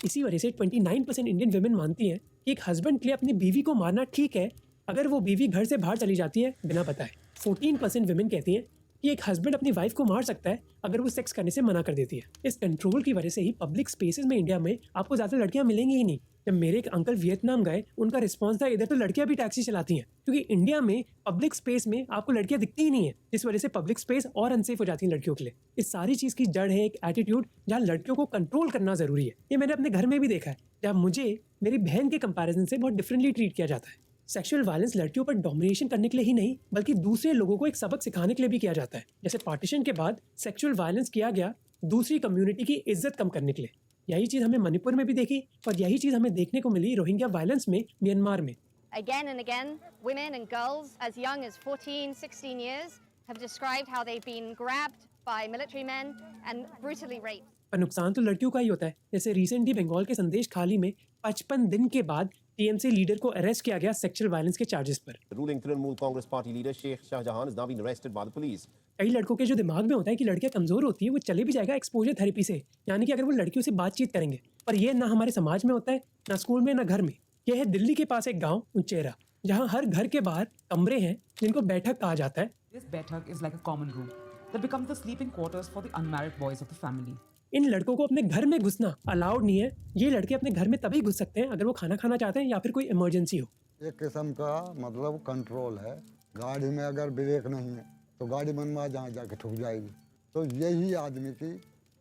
इसी वजह से 29% इंडियन विमेन मानती हैं कि एक हस्बैंड के लिए अपनी बीवी को मारना ठीक है अगर वो बीवी घर से बाहर चली जाती है बिना बताए। 14% विमेन कहती हैं कि एक हस्बैंड अपनी वाइफ को मार सकता है अगर वो सेक्स करने से मना कर देती है। इस कंट्रोल की वजह से ही पब्लिक स्पेसेस में इंडिया में आपको ज्यादा लड़कियां मिलेंगी ही नहीं। जब मेरे एक अंकल वियतनाम गए, उनका रिस्पॉन्स था इधर तो लड़कियां भी टैक्सी चलाती हैं, क्योंकि इंडिया में पब्लिक स्पेस में आपको लड़कियां दिखती ही नहीं है, जिस वजह से पब्लिक स्पेस और अनसेफ हो जाती है लड़कियों के लिए। इस सारी चीज की जड़ है एक एटीट्यूड जहाँ लड़कियों को कंट्रोल करना जरूरी है। ये मैंने अपने घर में भी देखा है, जहाँ मुझे मेरी बहन के कंपैरिजन से बहुत डिफरेंटली ट्रीट किया जाता है। सेक्सुअल वायलेंस लड़कियों पर डोमिनेशन करने के लिए ही नहीं बल्कि दूसरे लोगों को एक सबक सिखाने के लिए भी किया जाता है। जैसे पार्टीशन के बाद सेक्सुअल वायलेंस किया गया दूसरी कम्युनिटी की इज्जत कम करने के लिए। यही चीज हमने मणिपुर में भी देखी और यही चीज हमें देखने को मिली रोहिंग्या वायलेंस में म्यांमार में। Again and again, women and girls as young as 14, 16 years have described how they've been grabbed by military men and brutally raped. पर नुकसान तो लड़कियों का ही होता है। जैसे रिसेंटली बंगाल के संदेश खाली में 55 दिन के बाद टीएमसी लीडर को अरेस्ट किया गया सेक्सुअल वायलेंस के चार्जेस पर। Ruling Trinamool Congress Party leader Sheikh Shahjahan has now been arrested by the police. कई लड़कों के जो दिमाग में होता है कि लड़कियां कमजोर होती है, वो चले भी जाएगा एक्सपोजर थेरेपी से, यानी कि अगर वो लड़कियों से बातचीत करेंगे। पर ये ना हमारे समाज में होता है, ना स्कूल में, ना घर में। यह है दिल्ली के पास एक गाँव उच्चेरा, जहाँ हर घर के बाहर कमरे हैं जिनको बैठक कहा जाता है। This बैठक is like a common room that becomes the sleeping quarters for the unmarried boys of the family. इन लड़कों को अपने घर में घुसना अलाउड नहीं है। ये लड़के अपने घर में तभी घुस सकते हैं अगर वो खाना खाना चाहते हैं या फिर कोई इमरजेंसी हो। एक किस्म का मतलब कंट्रोल है। गाड़ी में अगर ब्रेक नहीं है तो गाड़ी बनवा जहाँ जाके ठुक जाएगी। तो यही आदमी की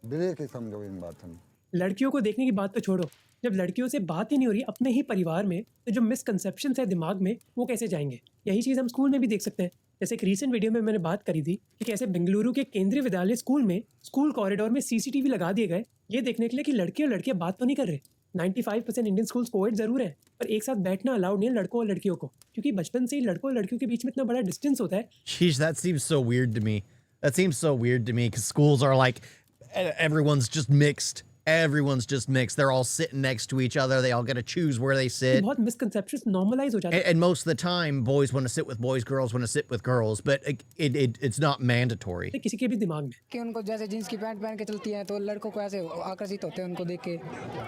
ब्रेक ही समझो इन बातों में। लड़कियों को देखने की बात तो छोड़ो, जब लड़कियों से बात ही नहीं हो रही अपने ही परिवार में, तो जो मिसकंसेप्शंस है दिमाग में वो कैसे जाएंगे। यही चीज़ हम स्कूल में भी देख सकते हैं। जैसे एक रीसेंट वीडियो में मैंने बात करी थी कि कैसे बेंगलुरु के केंद्रीय विद्यालय स्कूल में स्कूल कॉरिडोर में सीसीटीवी लगा दिए गए, ये देखने के लिए कि लड़के और लड़कियां बात तो नहीं कर रहे। 95% इंडियन स्कूल्स कोएड जरूर है, पर एक साथ बैठना अलाउड नहीं है लड़कों और लड़कियों को, क्योंकि बचपन से ही लड़कों और लड़कियों के बीच में इतना बड़ा डिस्टेंस होता है। Sheesh, that seems so weird to me. That seems so weird to me because schools are like everyone's just mixed. Everyone's just mixed. They're all sitting next to each other. They all get to choose where they sit. बहुत misconceptions normalize हो जाते हैं. And most of the time, boys want to sit with boys, girls want to sit with girls, but it's not mandatory. किसी के भी दिमाग में कि उनको जैसे जींस की पैंट पहन के चलती हैं तो लड़कों को ऐसे आकर्षित होते हैं उनको देख के,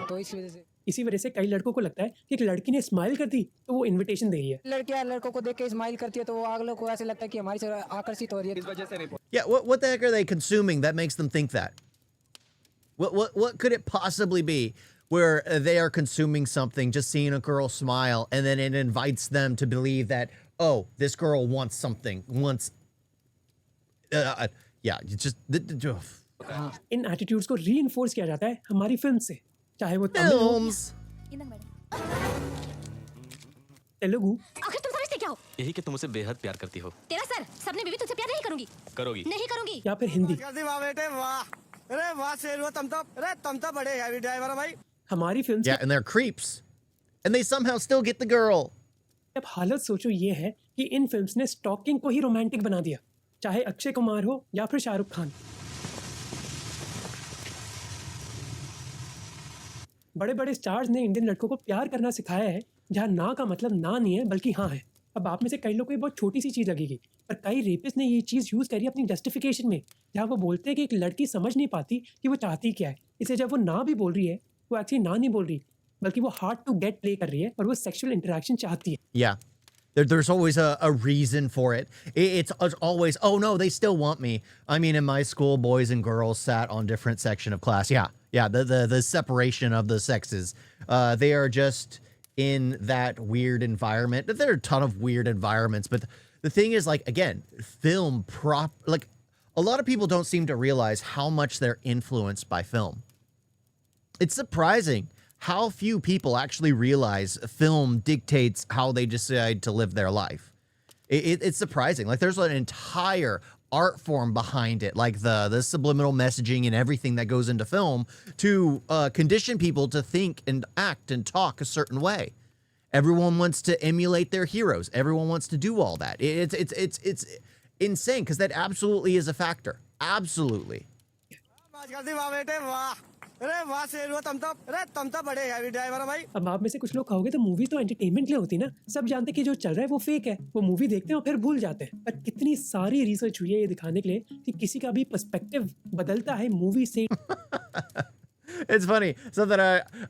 तो इसी वजह से कई लड़कों को लगता है कि एक लड़की ने स्माइल कर दी तो वो इनविटेशन दे रही है। लड़कियां लड़कों को देख के स्माइल करती है तो वो अगले को ऐसे लगता है कि हमारी से आकर्षित हो रही है, इस वजह से। Yeah, what the heck are they consuming that makes them think that? What could it possibly be where they are consuming something, just seeing a girl smile, and then it invites them to believe that, oh, this girl wants something, yeah, in attitudes को reinforce किया जाता है हमारी film से, चाहे वो films, Telugu. आखिर तुम समझते क्या हो? यही कि तुम उसे बेहद प्यार करती हो। तेरा सर, सबने बीवी तुझसे प्यार नहीं करूंगी। करोगी। नहीं करूंगी। या फिर हिंदी। वाह बेटे वाह, अरे वाह शेर तुम तो बड़े हैवी ड्राइवर हो भाई। हमारी film Yeah, and they're creeps. And they somehow still get the girl. अब हालत सोचो ये है कि इन फिल्म्स ने स्टॉकिंग को ही रोमांटिक बना दिया, चाहे अक्षय कुमार हो या फिर शाहरुख खान। बड़े बड़े स्टार्स ने इंडियन लड़कों को प्यार करना सिखाया है, जहाँ ना का मतलब ना नहीं है बल्कि हाँ है। अब आप में से कई लोगों को ये बहुत छोटी सी चीज़ लगेगी, पर कई रेपिस्ट ने ये चीज़ यूज़ करी अपनी जस्टिफिकेशन में, जहाँ वो बोलते हैं कि एक लड़की समझ नहीं पाती कि वो चाहती क्या है, इसलिए जब वो ना भी बोल रही है वो एक्चुअली ना नहीं बोल रही, बल्कि वो हार्ड टू गेट प्ले कर रही है और वो सेक्सुअल इंटरेक्शन चाहती है। Yeah. There's always a reason for it. It's always, oh no, they still want me. I mean, in my school, boys and girls sat on different section of class. Yeah. The separation of the sexes. They are just in that weird environment. There are a ton of weird environments, but the thing is, like, again, like, a lot of people don't seem to realize how much they're influenced by film. It's surprising how few people actually realize film dictates how they decide to live their life. It's surprising. Like, there's an entire art form behind it, like the subliminal messaging and everything that goes into film to condition people to think and act and talk a certain way. Everyone wants to emulate their heroes. Everyone wants to do all that. It's insane because that absolutely is a factor. Absolutely. अब आप में से कुछ लोग कहोगे तो movie तो entertainment लिए होती ना, सब जानते कि जो चल रहा है वो फेक है, वो मूवी देखते हैं और फिर भूल जाते हैं। पर कितनी सारी रिसर्च हुई है ये दिखाने के लिए कि किसी का भी पर्सपेक्टिव बदलता है मूवी से। It's funny. So that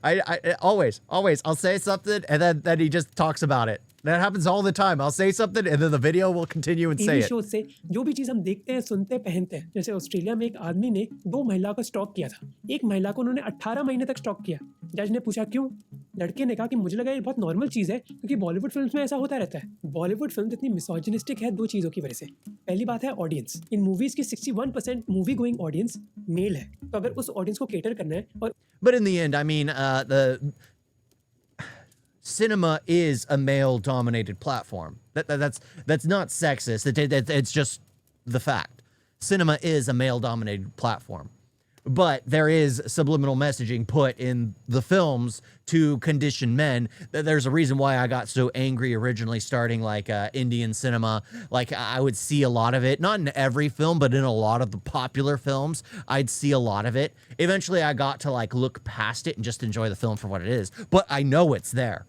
I always I'll say something and then he just talks about it. That happens all the time. I'll say something and then the video will continue and say TV it. Show से जो भी चीज हम देखते हैं, सुनते हैं, पहनते हैं, जैसे ऑस्ट्रेलिया में एक आदमी ने 2 महिला को स्टॉक किया था। एक महिला को उन्होंने 18 महीने तक स्टॉक किया। जज ने पूछा क्यों? लड़के ने कहा कि मुझे लगा ये बहुत नॉर्मल चीज है क्योंकि बॉलीवुड फिल्म्स में ऐसा होता रहता है। बॉलीवुड फिल्म इतनी मिसोजिनिस्टिक है 2 चीजों की वजह से। पहली बात है ऑडियंस। इन मूवीज की 61% मूवी गोइंग ऑडियंस मेल है, तो अगर उस ऑडियंस को केटर करना है और But in the end, I mean, the cinema is a male-dominated platform. That's not sexist. It's just the fact. Cinema is a male-dominated platform. But there is subliminal messaging put in the films to condition men. There's a reason why I got so angry originally starting like Indian cinema. Like I would see a lot of it, not in every film, but in a lot of the popular films, I'd see a lot of it. Eventually I got to like look past it and just enjoy the film for what it is. But I know it's there.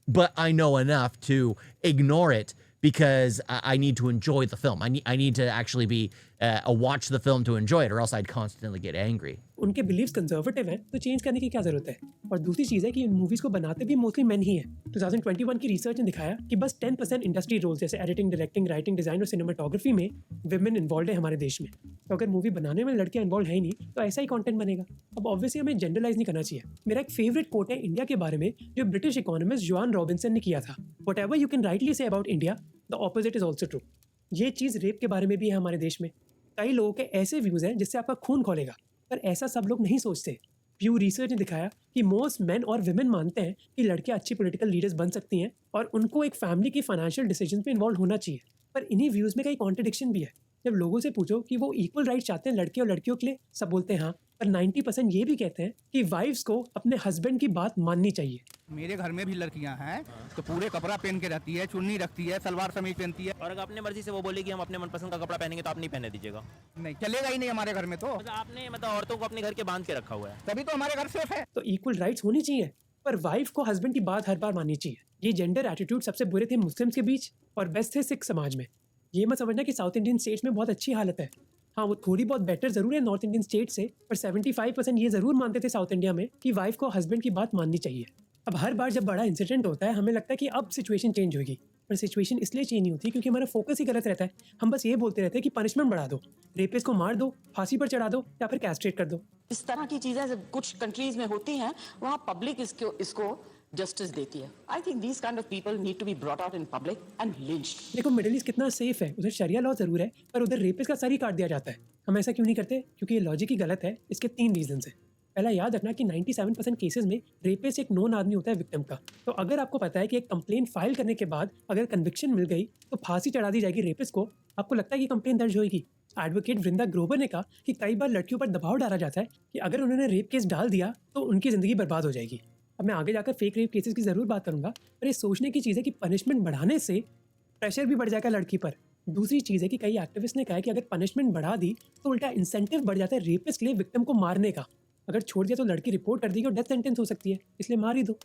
But I know enough to ignore it because I need to enjoy the film. I need to actually be watch the film to enjoy it, or else I'd constantly get angry. उनके beliefs conservative हैं तो change करने की क्या जरूरत है। और दूसरी चीज़ है कि इन मूवीज़ को बनाते भी मोस्टली मेन ही हैं। 2021 की रिसर्च ने दिखाया कि बस 10% इंडस्ट्री रोल्स जैसे एडिटिंग, डायरेक्टिंग, राइटिंग, डिजाइन और सिनेमाटोग्राफी में विमेन इन्वॉल्व है हमारे देश में। तो अगर मूवी बनाने में लड़कियां इन्वॉल्व है ही नहीं तो ऐसा ही कंटेंट बनेगा। अब ऑब्वियसली हमें जनरलाइज नहीं करना चाहिए। मेरा एक फेवरेट कोट है इंडिया के बारे में जो ब्रिटिश इकोनॉमिस्ट जोआन रॉबिन्सन ने किया था, whatever you can rightly say about India the opposite is also true. ये चीज़ रेप के बारे में भी है हमारे देश में। कई लोगों के ऐसे व्यूज़ हैं जिससे आपका खून खोलेगा, पर ऐसा सब लोग नहीं सोचते। प्यू रिसर्च ने दिखाया कि मोस्ट मेन और विमेन मानते हैं कि लड़कियां अच्छी पॉलिटिकल लीडर्स बन सकती हैं और उनको एक फैमिली की फाइनेंशियल डिसीजन में इन्वॉल्व होना चाहिए। पर इन्हीं व्यूज़ में कई कॉन्ट्रडिक्शन भी है। जब लोगों से पूछो कि वो इक्वल राइट चाहते हैं लड़के और लड़कियों के लिए, सब बोलते हैं हाँ, पर 90% ये भी कहते हैं कि वाइफ्स को अपने हस्बैंड की बात माननी चाहिए। मेरे घर में भी लड़कियां हैं तो पूरे कपड़ा पहन के रहती है, चुन्नी रखती है, सलवार समीज पहनती है। और अगर अपने मर्जी से वो बोलेगी हम अपने मनपसंद का कपड़ा पहनेंगे तो आप नहीं पहने दीजिएगा? नहीं चलेगा ही नहीं हमारे घर में। तो आपने औरतों को अपने घर के बांध के रखा हुआ है, तभी तो हमारे घर सेफ है। तो इक्वल राइट्स होनी चाहिए, पर वाइफ को हस्बैंड की बात हर बार माननी चाहिए। ये जेंडर एटीट्यूड सबसे बुरे थे मुस्लिम्स के बीच और बेस्ट थे सिख समाज में। ये मत समझना कि साउथ इंडियन स्टेट्स में बहुत अच्छी हालत है। हाँ, वो थोड़ी बहुत बेटर जरूर है नॉर्थ इंडियन स्टेट से, पर 75% ये जरूर मानते थे साउथ इंडिया में कि वाइफ को हस्बैंड की बात माननी चाहिए। अब हर बार जब बड़ा इंसिडेंट होता है हमें लगता है कि अब सिचुएशन चेंज होगी, पर सिचुएशन इसलिए चेंज नहीं होती क्योंकि हमारा फोकस ही गलत रहता है। हम बस ये बोलते रहते हैं कि पनिशमेंट बढ़ा दो, रेपिस्ट को मार दो, फांसी पर चढ़ा दो या फिर कैस्ट्रेट कर दो। इस तरह की चीजें कुछ कंट्रीज में होती हैं, वहाँ पब्लिक इसको जस्टिस देती है। I think these kind of people need to be brought out in public and lynched. देखो मिडिल ईस्ट कितना सेफ है, उधर शरिया लॉ जरूर है पर उधर रेपिस्ट का सर ही काट दिया जाता है। हम ऐसा क्यों नहीं करते? क्योंकि ये लॉजिक ही गलत है। इसके 3 रीजन है। पहला, याद रखना कि 97% केसेस में रेपिस्ट एक नोन आदमी होता है विक्टिम का। तो अगर आपको पता है कि एक कंप्लेंट फाइल करने के बाद अगर कन्विक्शन मिल गई तो फांसी चढ़ा दी जाएगी रेपिस्ट को, आपको लगता है कि कंप्लेंट दर्ज होगी, एडवोकेट वृंदा ग्रोवर ने कहा कि कई बार लड़कियों पर दबाव डाला जाता है कि अगर उन्होंने रेप केस डाल दिया तो उनकी ज़िंदगी बर्बाद हो जाएगी। अब मैं आगे जाकर फेक रेप केसेस की ज़रूर बात करूंगा, पर ये सोचने की चीज़ है कि पनिशमेंट बढ़ाने से प्रेशर भी बढ़ जाएगा लड़की पर। दूसरी चीज़ है कि कई एक्टिविस्ट ने कहा है कि अगर पनिशमेंट बढ़ा दी तो उल्टा इंसेंटिव बढ़ जाता है रेपिस्ट के लिए विक्टिम को मारने का। अगर छोड़ दिया तो लड़की रिपोर्ट कर देगी और डेथ सेंटेंस हो सकती है, इसलिए मार ही दो।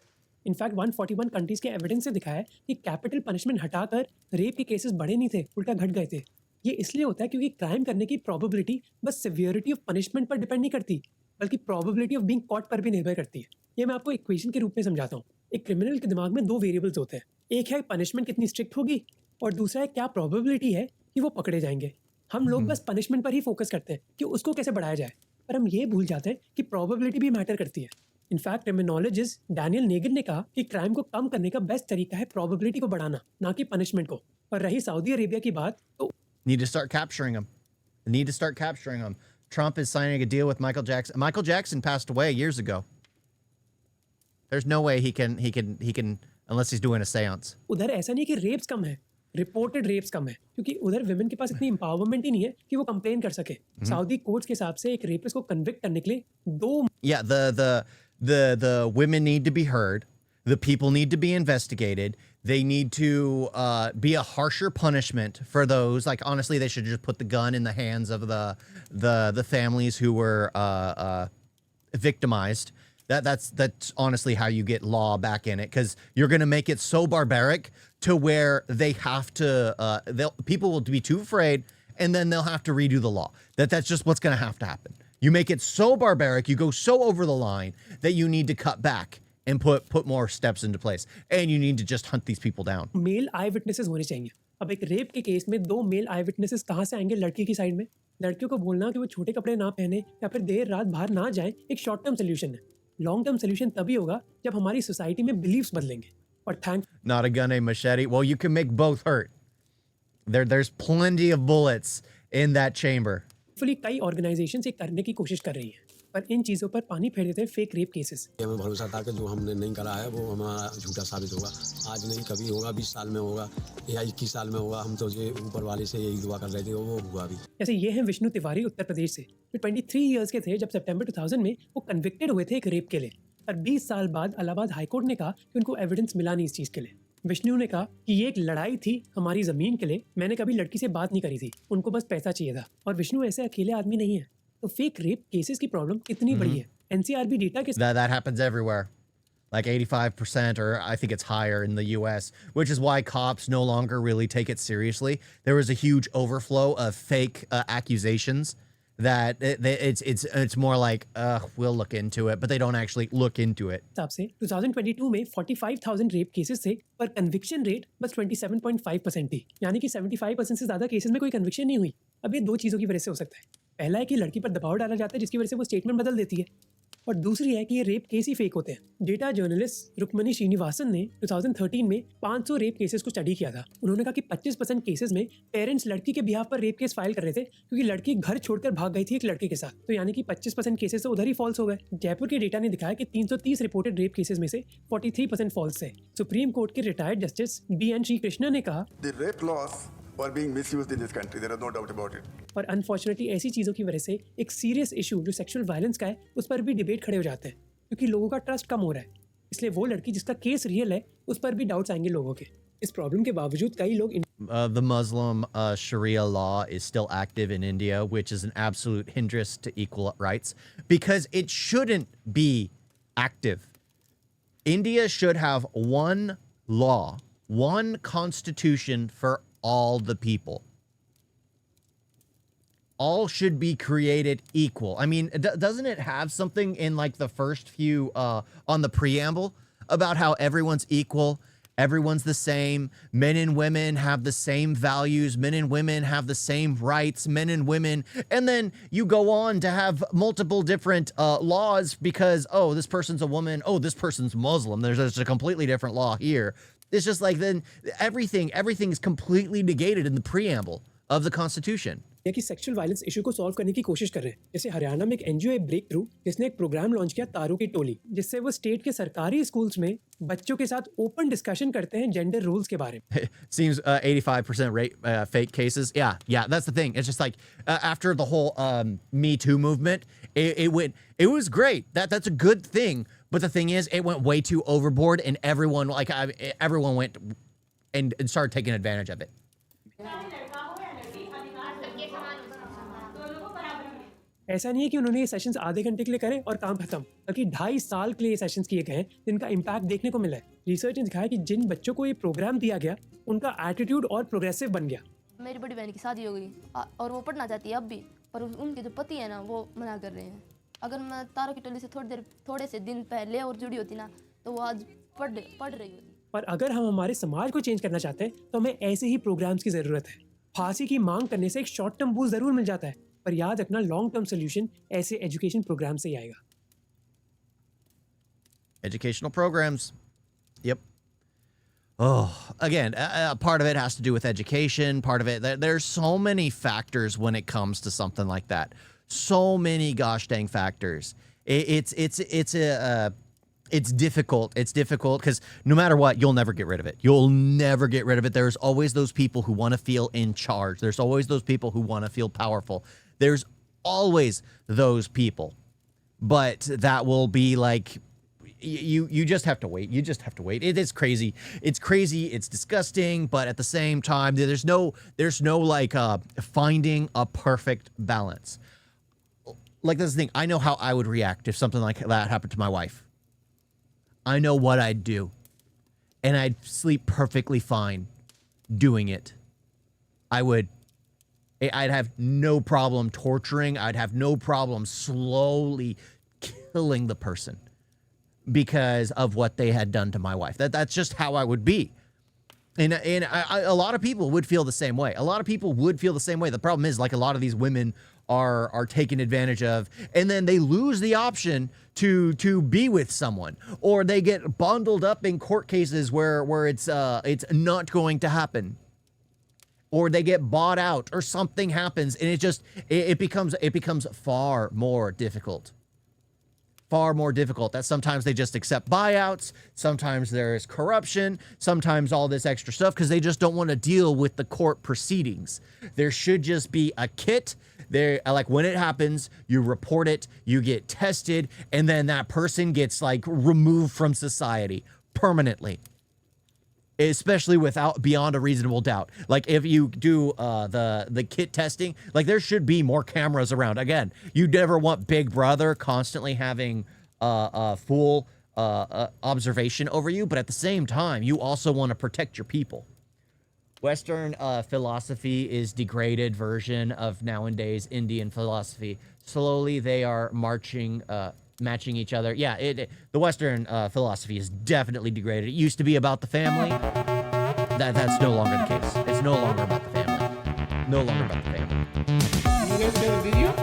इनफैक्ट 141 कंट्रीज के एविडेंस से दिखाया है कि कैपिटल पनिशमेंट हटाकर रेप के केसेस बढ़े नहीं थे, उल्टा घट गए थे। ये इसलिए होता है क्योंकि क्राइम करने की प्रोबेबिलिटी बस सिवियरिटी ऑफ पनिशमेंट पर डिपेंड नहीं करती, बल्कि प्रोबेबिलिटी ऑफ बीइंग कॉट पर भी निर्भर करती है। ये मैं आपको इक्वेशन के रूप में समझाता हूँ। एक क्रिमिनल के दिमाग में दो वेरिएबल्स होते हैं, एक है पनिशमेंट कितनी स्ट्रिक्ट होगी और दूसरा है क्या प्रोबेबिलिटी है कि वो पकड़े जाएंगे। हम लोग बस पनिशमेंट पर ही फोकस करते हैं कि उसको कैसे बढ़ाया जाए, पर हम ये भूल जाते हैं कि प्रोबेबिलिटी भी मैटर करती है। इनफैक्ट क्रिमिनोलॉजिस्ट डैनियल नेगिन ने कहा कि क्राइम को कम करने का बेस्ट तरीका है प्रोबेबिलिटी को बढ़ाना, ना कि पनिशमेंट को। और रही सऊदी अरेबिया की बात तो Need to start capturing them. Need to start capturing them. Trump is signing a deal with Michael Jackson. Michael Jackson passed away years ago. There's no way he can unless he's doing a seance. उधर ऐसा नहीं कि wraps कम है, reported wraps कम है, क्योंकि उधर women के पास इतनी एम्पावरमेंट ही नहीं है कि वो कंप्लेन कर सके। सऊदी कोर्ट्स के हिसाब से एक रेपिस्ट को कन्विक्ट करने के लिए Yeah, the women need to be heard. The people need to be investigated. They need to be a harsher punishment for those. Like, honestly, they should just put the gun in the hands of the families who were victimized. That's honestly how you get law back in it, because you're going to make it so barbaric to where they have to people will be too afraid, and then they'll have to redo the law. That's just what's going to happen. You make it so barbaric, you go so over the line that you need to cut back and put more steps into place, and you need to just hunt these people down. Male eyewitnesses होने चाहिए। अब एक rape के case में 2 mail आई witnesses कहाँ से आएंगे? लड़की की साइड में। लड़कियों को बोलना कि वो छोटे कपड़े ना पहने या फिर देर रात बाहर ना जाए एक शॉर्ट टर्म सोल्यूशन है। लॉन्ग टर्म सोल्यूशन तभी होगा जब हमारी सोसाइटी में बिलीव्स बदलेंगे। और Not a gun, a machete. Well, you can make both hurt. There's plenty of bullets in that chamber. Hopefully कई ऑर्गेनाइजेशन से करने की कोशिश कर रही हैं, पर इन चीज़ों पर पानी फेर देते हैं फेक रेप केसेस। हमें भरोसा था कि जो हमने नहीं करा है वो हमारा झूठा साबित होगा। आज नहीं, कभी होगा, 20 साल में होगा या 21 साल में होगा। हम तो ये ऊपर वाले से यही दुआ कर रहे थे, वो हुआ भी। जैसे ये हैं विष्णु तिवारी उत्तर प्रदेश से, जो 23 इयर्स के थे जब सितंबर 2000 में वो कन्विक्टेड हुए थे एक रेप के लिए। पर 20 साल बाद इलाहाबाद हाईकोर्ट ने कहा कि उनको एविडेंस मिला नहीं इस चीज़ के लिए। विष्णु ने कहा कि ये एक लड़ाई थी हमारी ज़मीन के लिए, मैंने कभी लड़की से बात नहीं करी थी, उनको बस पैसा चाहिए था। और विष्णु ऐसे अकेले आदमी नहीं है। तो फेक रेप केसेस की प्रॉब्लम कितनी बड़ी है? एनसीआरबी डेटा के that happens everywhere, like 85%, or I think it's higher in the US, which is why cops no longer really take it seriously. There was a huge overflow of fake accusations that it's more like we'll look into it, but they don't actually look into it. हिसाब से 2022 में 45,000 rape cases थे, पर conviction rate बस 27.5% थी, यानी कि 75% से ज़्यादा केसेस में कोई कन्विक्शन नहीं हुई। अब ये 2 चीज़ों की वजह से हो सकता है। पहला है कि लड़की पर दबाव डाला जाता है जिसकी वजह से वो स्टेटमेंट बदल देती है, और दूसरी है कि ये रेप केस ही फेक होते हैं। डेटा जर्नलिस्ट रुक्मणी श्रीनिवासन ने 2013 में 500 रेप केसेस को स्टडी किया था। उन्होंने कहा कि 25% केसेस में पेरेंट्स लड़की के बिहाफ पर रेप केस फाइल कर रहे थे क्योंकि लड़की घर छोड़कर भाग गई थी एक लड़के के साथ। तो यानी कि 25% केसेस तो उधर ही फॉल्स हो गए। जयपुर के डेटा ने दिखाया कि 330 रिपोर्टेड रेप केसेस में से 43% फॉल्स थे। सुप्रीम कोर्ट के retired justice BN Shri Krishna ने कहा were being misused in this country. There is no doubt about it. और अनफॉर्चुनेटली ऐसी चीज़ों की वजह से एक सीरियस इशू जो सेक्सुअल वायलेंस का है उस पर भी डिबेट खड़े हो जाते हैं, क्योंकि लोगों का ट्रस्ट कम हो रहा है। इसलिए वो लड़की जिसका केस रियल है उस पर भी डाउट्स आएंगे लोगों के। इस प्रॉब्लम के बावजूद कई लोग The Muslim Sharia law is still active in India, which is an absolute hindrance to equal rights because it shouldn't be active. India should have one law, one constitution for all the people. All should be created equal. I mean, doesn't it have something in like the first few on the preamble about how everyone's equal, everyone's the same, men and women have the same values, men and women have the same rights, men and women, and then you go on to have multiple different laws because, oh, this person's a woman, oh, this person's Muslim, there's a completely different law here. It's just like then everything is completely negated in the preamble of the Constitution. या कि sexual violence issue को solve करने की कोशिश कर रहे हैं। जैसे हरियाणा में एक एनजीओ है ब्रेक थ्रू, जिसने एक प्रोग्राम लॉन्च किया तारों की टोली, जिससे वो स्टेट के सरकारी स्कूल्स में बच्चों के साथ ओपन डिस्कशन करते हैं जेंडर रूल्स के बारे में। Seems 85% rate fake cases. Yeah, that's the thing. It's just like after the whole Me Too movement, it was great. That's a good thing. But the thing is, it went way too overboard, and everyone went and started taking advantage of it. ऐसा नहीं है कि उन्होंने ये sessions आधे घंटे के लिए करे और काम खत्म, बल्कि 2.5 साल के लिए ये सेशंस किए गए हैं, जिनका इम्पैक्ट देखने को मिला है। रिसर्च ने दिखाया कि जिन बच्चों को ये प्रोग्राम दिया गया, उनका एटीट्यूड और प्रोग्रेसिव बन गया। मेरी बड़ी बहन की शादी हो गई और वो पढ़ना चाहती है अब भी, पर उनके जो पति है ना वो मना कर रहे हैं। अगर मैं तारों की टोली से थोड़े से दिन पहले और जुड़ी होती ना, तो वो आज पढ़ रही होती। पर अगर हम हमारे समाज को चेंज करना चाहते हैं, तो हमें ऐसे ही प्रोग्राम्स की जरूरत है। फांसी की मांग करने से एक शॉर्ट टर्म बूस्ट जरूर मिल जाता है, पर याद रखना लॉन्ग टर्म सोल्यूशन ऐसे एजुकेशन प्रोग्राम से ही आएगा। Educational programs. Yep. Oh, again, part of it has to do with education. Part of it, there's so many factors when it comes to something like that. So many gosh dang factors. It's difficult. It's difficult because no matter what, you'll never get rid of it. You'll never get rid of it. There's always those people who want to feel in charge. There's always those people who want to feel powerful. There's always those people. But that will be like, you just have to wait. You just have to wait. It is crazy. It's crazy. It's disgusting. But at the same time, there's no like finding a perfect balance. Like this thing, I know how I would react if something like that happened to my wife. I know what I'd do. And I'd sleep perfectly fine doing it. I'd have no problem torturing. I'd have no problem slowly killing the person because of what they had done to my wife. That's just how I would be. And a lot of people would feel the same way. A lot of people would feel the same way. The problem is, like, a lot of these women are taken advantage of, and then they lose the option to be with someone, or they get bundled up in court cases where it's not going to happen, or they get bought out, or something happens, and it becomes far more difficult. Far more difficult. That sometimes they just accept buyouts. Sometimes there's corruption. Sometimes all this extra stuff because they just don't want to deal with the court proceedings. There should just be a kit. There, like, when it happens, you report it, you get tested, and then that person gets, like, removed from society permanently. Especially beyond a reasonable doubt. Like, if you do the kit testing, like, there should be more cameras around. Again, you never want Big Brother constantly having a full observation over you, but at the same time, you also want to protect your people. Western philosophy is degraded version of nowadays Indian philosophy. Slowly, they are matching each other. Yeah, the Western philosophy is definitely degraded. It used to be about the family. That's no longer the case. It's no longer about the family. No longer about the family. You guys got a video?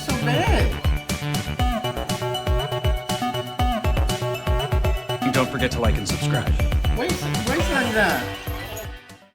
So bad. And don't forget to like and subscribe. Wait on that.